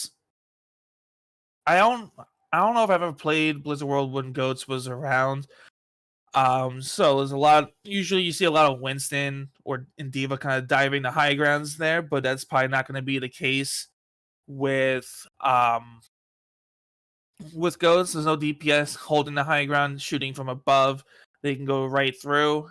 I don't know if I've ever played Blizzard World when Goats was around. So there's a lot. Usually, you see a lot of Winston or Diva kind of diving the high grounds there, but that's probably not going to be the case with Goats. There's no DPS holding the high ground, shooting from above. They can go right through,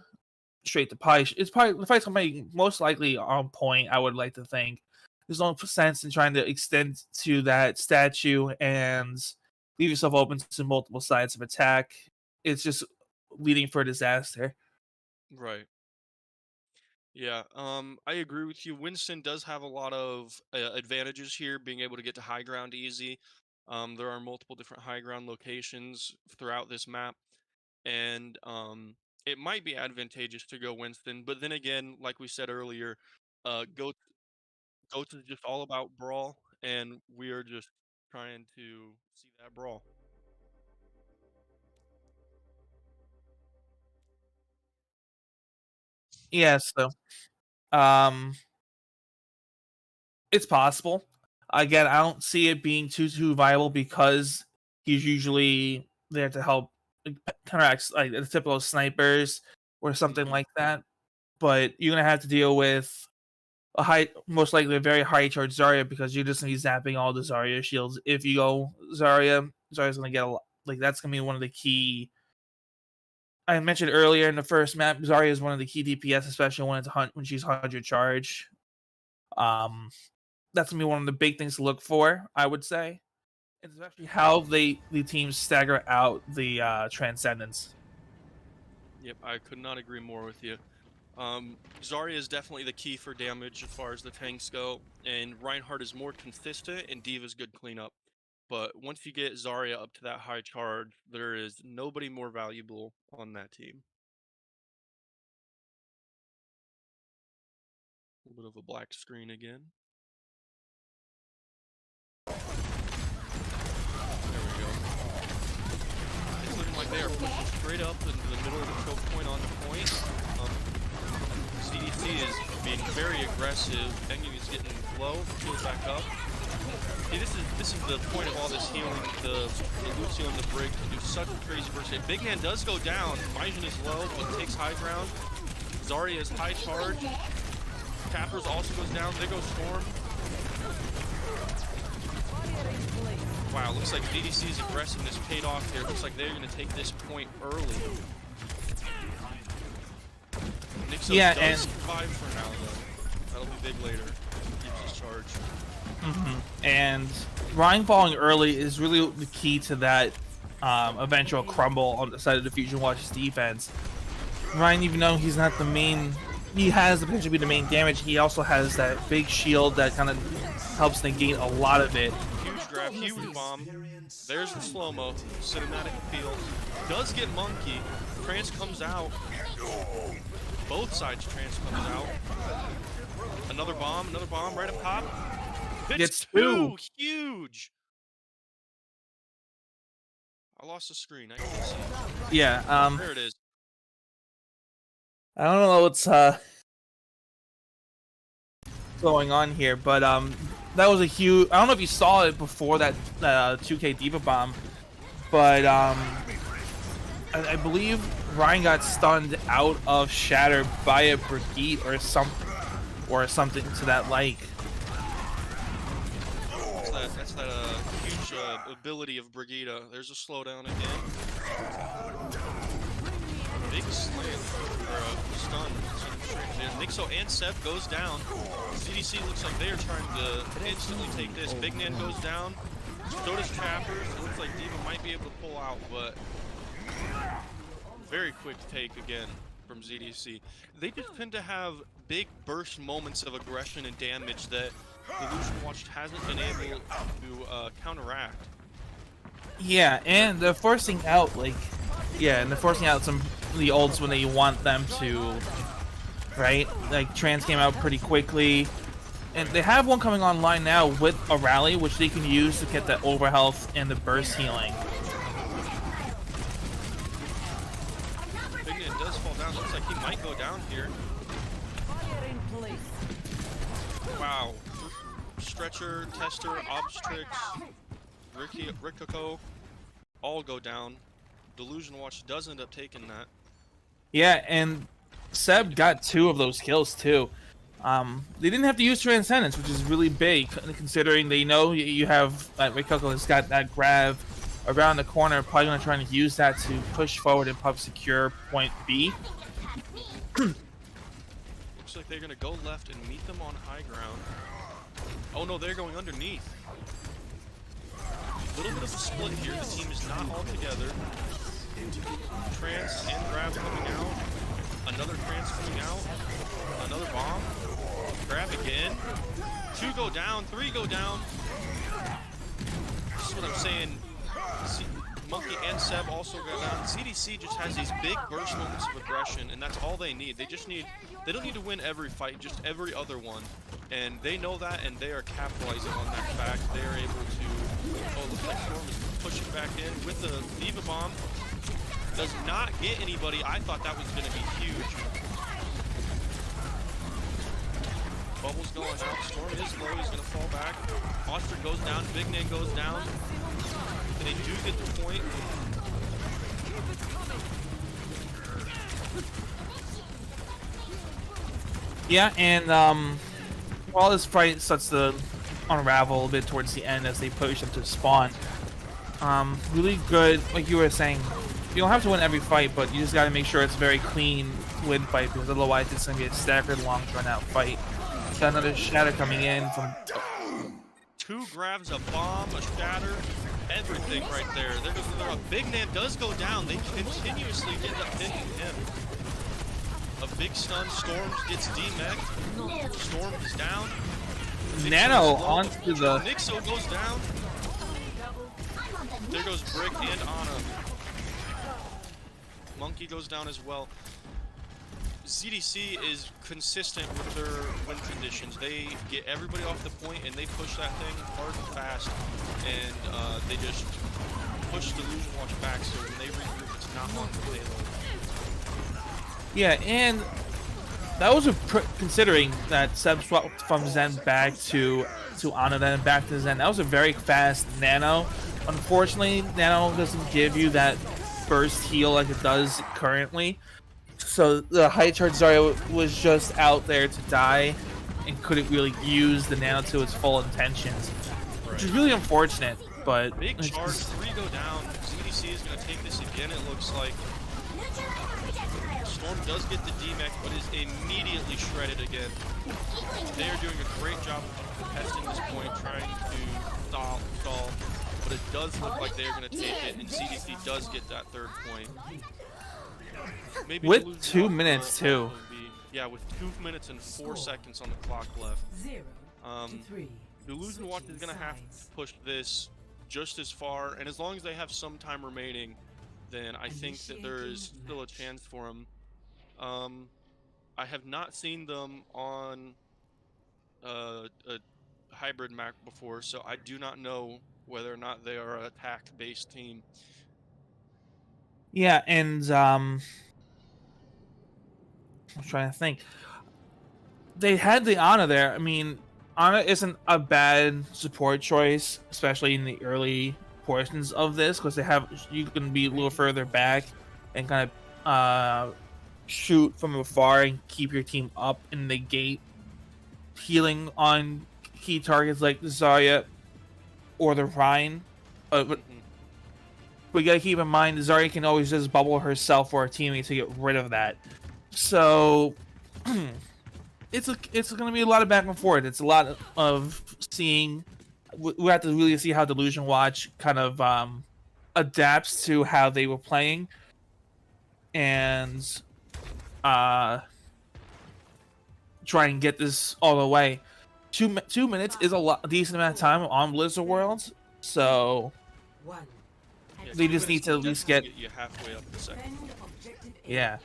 straight to Pi. It's probably the fight's going to be most likely on point. I would like to think. there's no sense in trying to extend to that statue and leave yourself open to multiple sides of attack. It's just leading for disaster. Right. Yeah, I agree with you. Winston does have a lot of advantages here, being able to get to high ground easy. There are multiple different high ground locations throughout this map, and it might be advantageous to go Winston. But then again, like we said earlier, Goat Goats is just all about brawl, and we are just trying to see that brawl. Yeah, so um, it's possible. Again, I don't see it being too viable because he's usually there to help counteract like the typical snipers or something Hmm. like that. But you're gonna have to deal with a high, most likely a very high charge Zarya because you're just gonna be zapping all the Zarya shields. If you go Zarya, Zarya's gonna get a lot. Like that's gonna be one of the key. I mentioned earlier in the first map, Zarya is one of the key DPS, especially when when she's 100 charge. Um, that's gonna be one of the big things to look for, I would say. And especially how the teams stagger out the transcendence. Yep, I could not agree more with you. Zarya is definitely the key for damage as far as the tanks go, and Reinhardt is more consistent, and Diva's good cleanup. But once you get Zarya up to that high charge, there is nobody more valuable on that team. A little bit of a black screen again. There we go. It's looking like they are pushing straight up into the middle of the choke point on the point. CDC is being very aggressive. Enemy is getting low, heals back up. See, this is the point of all this healing. The Lucio and the Brig can do such a crazy burst. Big Man does go down. Majin is low, but takes high ground. Zarya is high charge. Tappers also goes down. They go Storm. Wow, looks like DDC's aggressiveness paid off here. Looks like they're going to take this point early. Nixo Yeah, does and survive for now, though. That'll be big later. Keeps his charge. And Ryan falling early is really the key to that eventual crumble on the side of the Fusion Watch's defense. Ryan, even though he's not the main, he has the potential to be the main damage. He also has that big shield that kind of helps negate a lot of it. Huge grab, huge bomb. There's the slow-mo. Cinematic feel. Does get Monkey. Trance comes out. Both sides Trance comes out. Another bomb right up top. Gets It's two. Huge. I lost the screen. I can't see it. Yeah, There it is. I don't know what's going on here, but that was a huge. I don't know if you saw it before that 2K Diva bomb, but I believe Ryan got stunned out of Shatter by a Brigitte or something to that like. That's that huge ability of Brigitte. There's a slowdown again. Big slam or stun. Nixo and Seb goes down. CDC looks like they are trying to instantly take this. Big Nan goes down. So does Trappers. It looks like Diva might be able to pull out, but very quick take again from ZDC. They just tend to have big burst moments of aggression and damage that Illusion Watch hasn't been able to counteract. Yeah, and they're forcing out some of the ults when they want them to, right? Like Trance came out pretty quickly, and they have one coming online now with a rally, which they can use to get the overhealth and the burst healing. Big Man does fall down. Looks like he might go down here. Wow. Stretcher, Tester, Obstrix, Rikoko all go down. Delusion Watch does end up taking that. Yeah, and Seb got 2 of those kills too. They didn't have to use Transcendence, which is really big, considering they know you have Rikoko has got that grab around the corner, probably going to try and use that to push forward and pub secure point B. Looks like they're going to go left and meet them on high ground. Oh no, they're going underneath. A little bit of a split here. The team is not all together. Trance and grab coming out. Another trance coming out. Another bomb. Grab again. 2 go down. 3 go down. This is what I'm saying. Monkey and Seb also go down. CDC just has these big burst moments of aggression, and that's all they need. They don't need to win every fight, just every other one. And they know that, and they are capitalizing on that fact. They are able to... Oh, looks like Storm is pushing back in with the Diva Bomb. Does not get anybody. I thought that was going to be huge. Bubbles going out. Storm is low. He's going to fall back. Oster goes down. Big Nan goes down. And they do get the point. Yeah, and while this fight starts to unravel a bit towards the end as they push up to spawn, really good, like you were saying, you don't have to win every fight, but you just got to make sure it's a very clean win fight, because otherwise it's going to be a staggered, long, drawn-out fight. Got another shatter coming in from... 2 grabs, a bomb, a shatter, everything right there. There goes another. Big Nan does go down. They continuously get the pin to him. A big stun. Storms gets demeched. Storm is down. Nano onto the... Nixo goes down. There goes Brick and Ana. Monkey goes down as well. CDC is consistent with their win conditions. They get everybody off the point and they push that thing hard and fast, and they just push the Illusion Watch back, so when they regroup, it's not long for payload. Yeah, and that was considering that Seb swapped from Zen back to Ana, then back to Zen. That was a very fast Nano. Unfortunately, Nano doesn't give you that burst heal like it does currently. So the high charge Zarya was just out there to die and couldn't really use the Nano to its full intentions, which is really unfortunate. But big charge, 3 go down. CDC is going to take this again, it looks like. Storm does get the demech, but is immediately shredded again. They are doing a great job of contesting this point, trying to stall, but it does look like they are going to take it, and CDC does get that 3rd point. Maybe with 2 minutes too. Yeah, with 2 minutes and 4 seconds on the clock left. Illusion Watch is going to have to push this just as far, and as long as they have some time remaining, then I think that there is still a chance for them. I have not seen them on a hybrid map before, so I do not know whether or not they are an attack-based team. Yeah, and I'm trying to think. They had the Ana there. I mean, Ana isn't a bad support choice, especially in the early portions of this, because you can be a little further back and kind of shoot from afar and keep your team up and negate healing on key targets like Zarya or the Rhine. But we gotta keep in mind Zarya can always just bubble herself or her teammate to get rid of that. So it's gonna be a lot of back and forth. It's a lot of seeing. We have to really see how Delusion Watch kind of adapts to how they were playing, and try and get this all the way. 2 minutes is a decent amount of time on Blizzard Worlds, so they just need to at least get you halfway up the second. Yeah.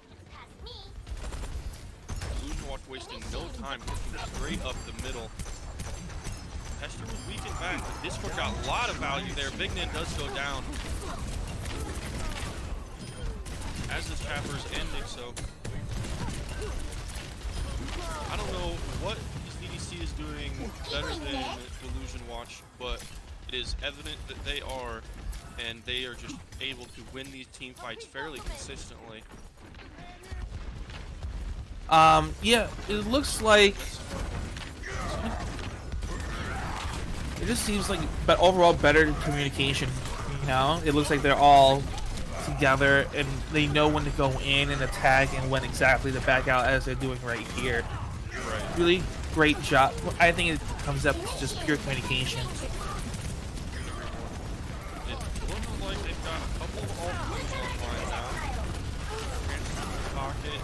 Illusion Watch wasting no time, pushing straight up the middle. Hester was weakened back, but Discord got a lot of value there. Big Nan does go down. As does Chappers and Nixo. I don't know what CDC is doing better than Delusion Watch, but it is evident that they are, and they are just able to win these team fights fairly consistently. Yeah, it looks like it just seems like, but overall better communication. You know, it looks like they're all together and they know when to go in and attack and when exactly to back out, as they're doing right here. Right. Really great job. I think it comes up to just pure communication. It looks like they've got a couple of alternatives online now. Pocket.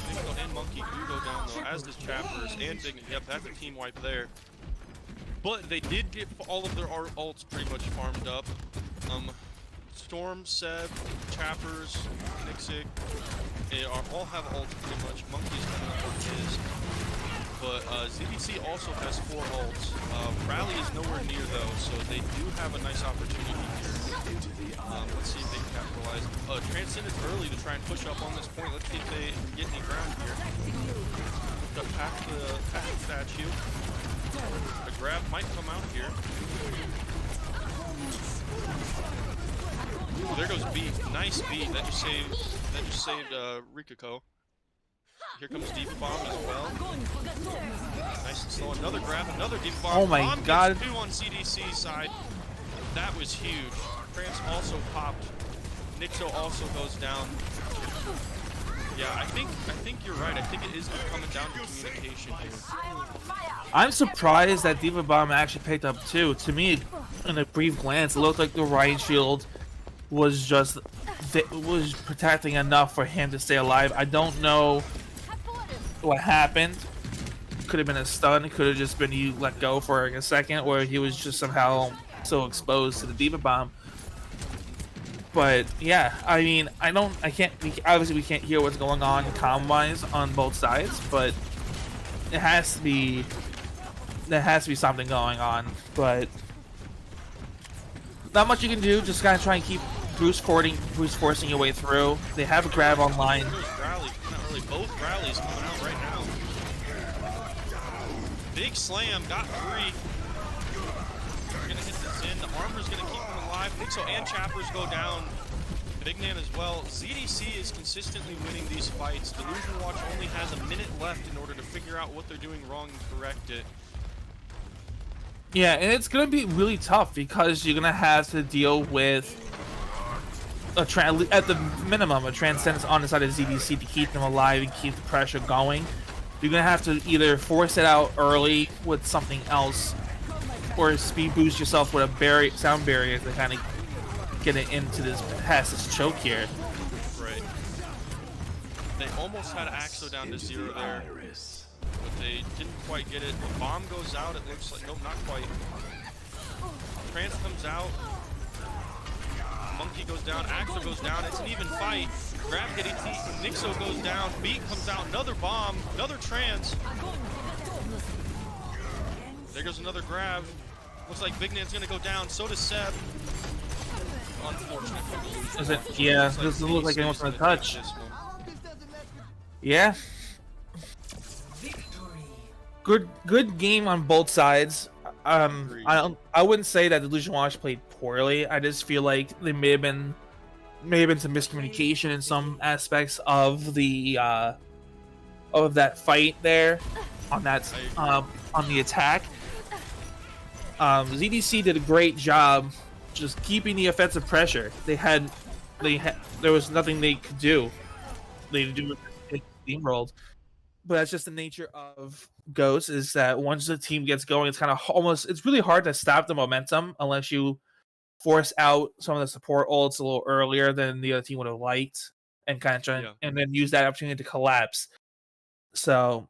Nico and Monkey do go down though, as does Chappers and Big. Yep, that's a team wipe there. But they did get all of their ults pretty much farmed up. Storm, Seb, Chappers, Nixig, they all have ults pretty much. Monkey's coming up with his. But ZDC also has 4 ults. Rally is nowhere near though, so they do have a nice opportunity here. Let's see if they can capitalize. Transcendence early to try and push up on this point. Let's see if they get any ground here. Pack the statue. A grab might come out here. Ooh, there goes B. Nice B. That just saved Rikako. Here comes Diva Bomb as well. Nice and slow. Another grab, another Diva Bomb. Oh my Bomb god. gets 2 on CDC's side. That was huge. France also popped. Nixo also goes down. Yeah, I think you're right. I think it is coming down to communication here. I'm surprised that Diva Bomb actually picked up 2. To me, in a brief glance, it looked like the Riot Shield was just was protecting enough for him to stay alive. I don't know what happened. Could have been a stun. Could have just been you let go for like a second, or he was just somehow so exposed to the Diva Bomb. But yeah, I mean, obviously we can't hear what's going on comm-wise on both sides, but there has to be something going on. But not much you can do. Just gotta try and keep brute forcing your way through. They have a grab online. Both rallies coming out right now. Big slam, got 3. Gonna hit this in. The armor's gonna keep him alive. Nixo and Chappers go down. Big Man as well. ZDC is consistently winning these fights. Delusion Watch only has a minute left in order to figure out what they're doing wrong and correct it. Yeah, and it's gonna be really tough because you're gonna have to deal with at the minimum a Transcendence on the side of ZDC to keep them alive and keep the pressure going. You're gonna have to either force it out early with something else, or speed boost yourself with a sound barrier to kind of get it into past this choke here. Right. They almost had Axo down to 0 there, but they didn't quite get it. The bomb goes out. It looks like nope, not quite. Trance comes out. Monkey goes down, Axel goes down, it's an even fight. Grab getting Nixo goes down, Beat comes out, another bomb, another trance. There goes another grab. Looks like Big Nan's gonna go down, so does Seb. Unfortunate. Is it? Yeah, doesn't look like anyone's gonna touch. Yeah. Good game on both sides. I wouldn't say that Delusion Watch played poorly. I just feel like there may have been some miscommunication in some aspects of the of that fight there on that on the attack. ZDC did a great job just keeping the offensive pressure. There was nothing they could do. They do it steamrolled. But that's just the nature of Ghost, is that once the team gets going, it's kind of it's really hard to stop the momentum unless you force out some of the support ults a little earlier than the other team would have liked, and kind of try and then use that opportunity to collapse. So,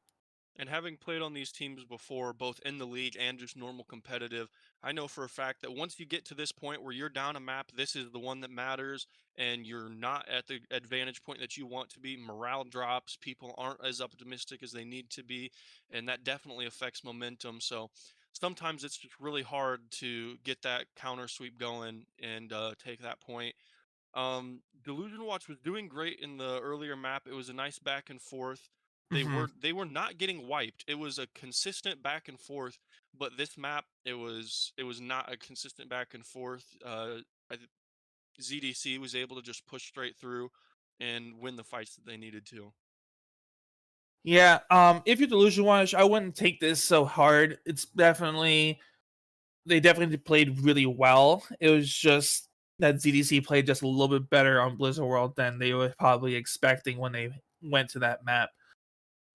and having played on these teams before, both in the league and just normal competitive, I know for a fact that once you get to this point where you're down a map, this is the one that matters, and you're not at the advantage point that you want to be. Morale drops, people aren't as optimistic as they need to be, and that definitely affects momentum. So sometimes it's just really hard to get that counter sweep going and take that point. Delusion Watch was doing great in the earlier map. It was a nice back and forth. They were not getting wiped. It was a consistent back and forth, but this map it was not a consistent back and forth. ZDC was able to just push straight through and win the fights that they needed to. Yeah, if you're Delusion Watch, I wouldn't take this so hard. They definitely played really well. It was just that ZDC played just a little bit better on Blizzard World than they were probably expecting when they went to that map.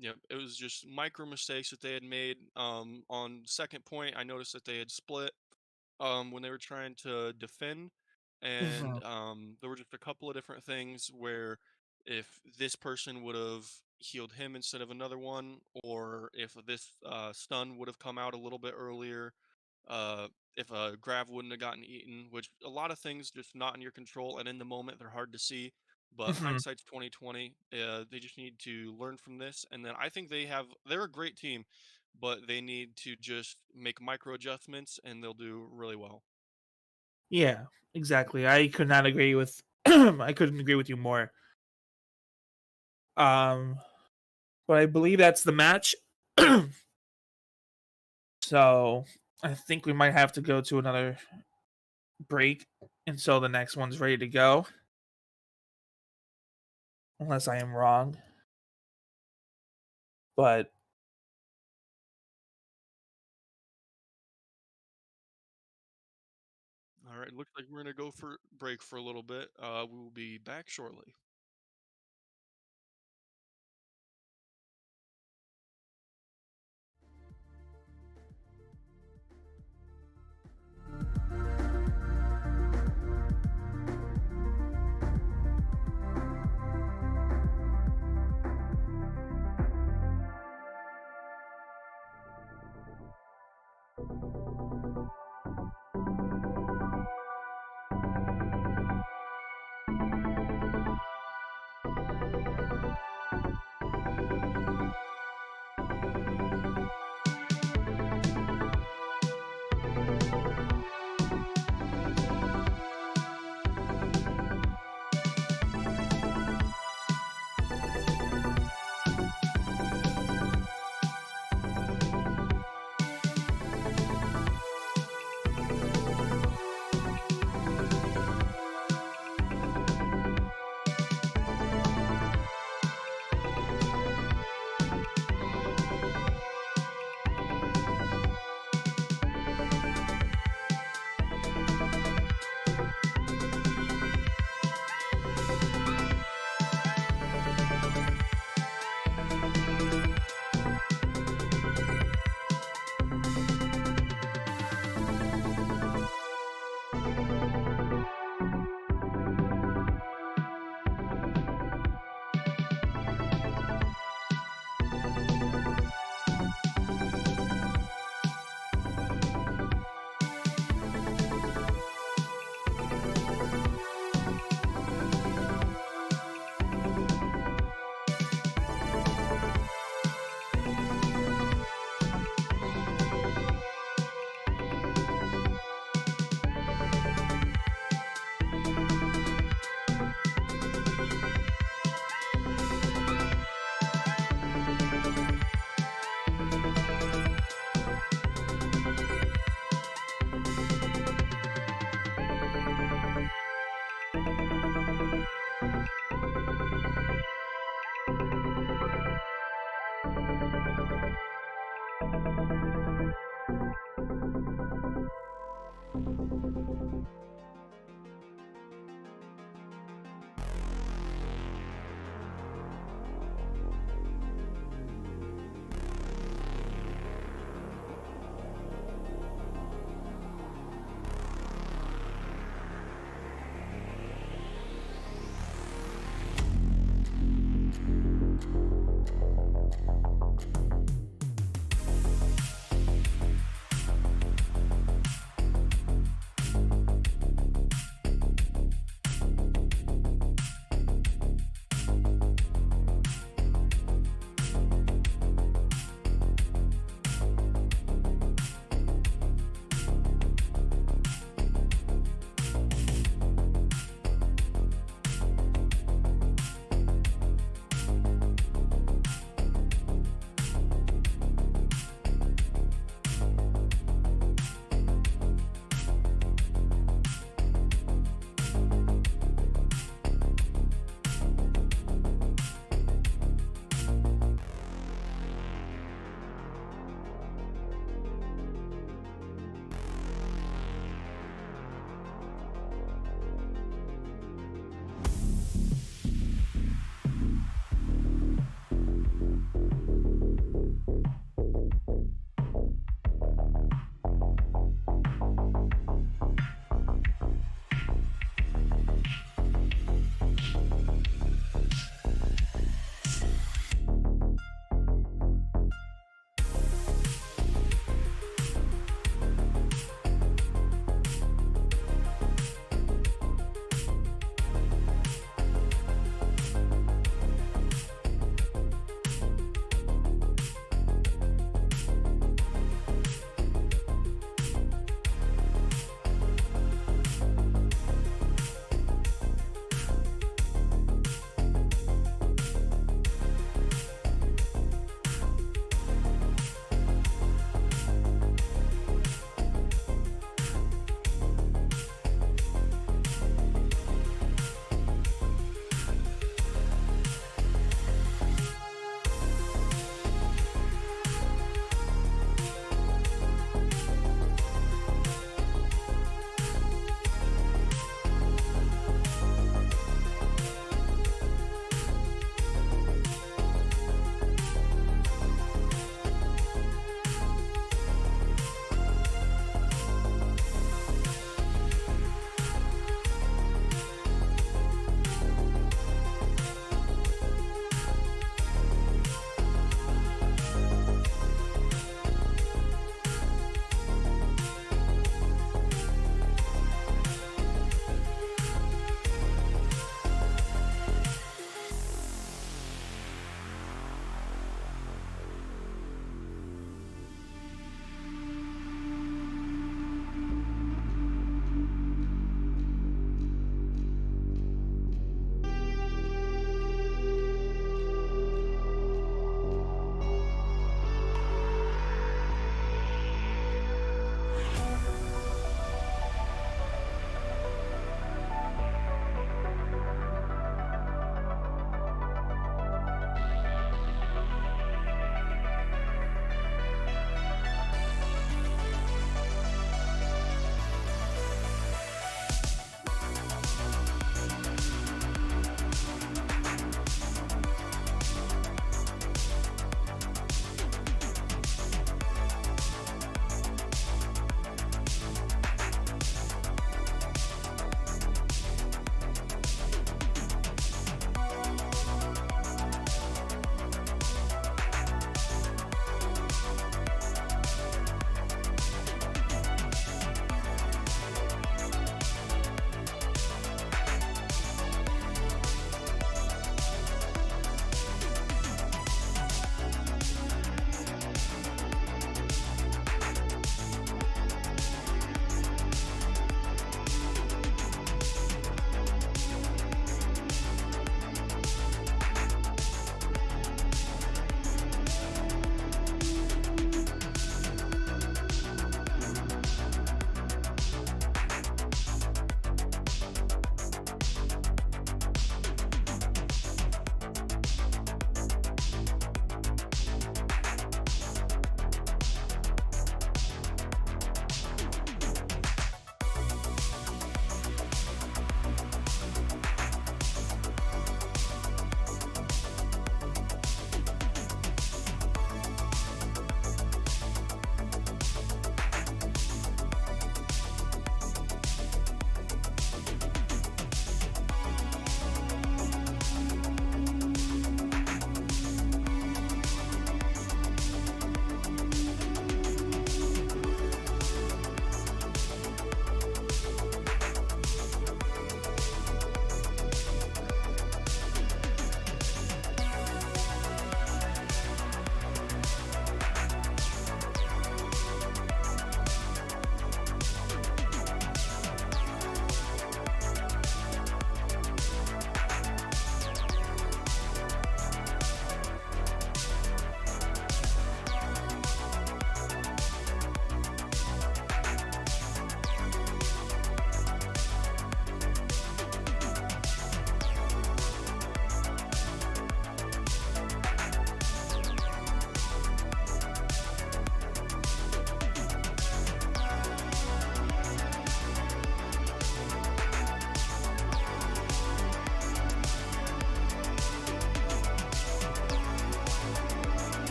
Yep, it was just micro mistakes that they had made. On second point, I noticed that they had split when they were trying to defend, and Mhm. there were just a couple of different things where if this person would have healed him instead of another one, or if this stun would have come out a little bit earlier, uh, if a grav wouldn't have gotten eaten, which a lot of things just not in your control, and in the moment they're hard to see. But Mhm. hindsight's 2020. They just need to learn from this, and then I think they're a great team, but they need to just make micro adjustments, and they'll do really well. Yeah, exactly. I could not agree with I couldn't agree with you more. Um, but I believe that's the match. So I think we might have to go to another break until the next one's ready to go, unless I am wrong. But All right, looks like we're gonna go for break for a little bit. We will be back shortly.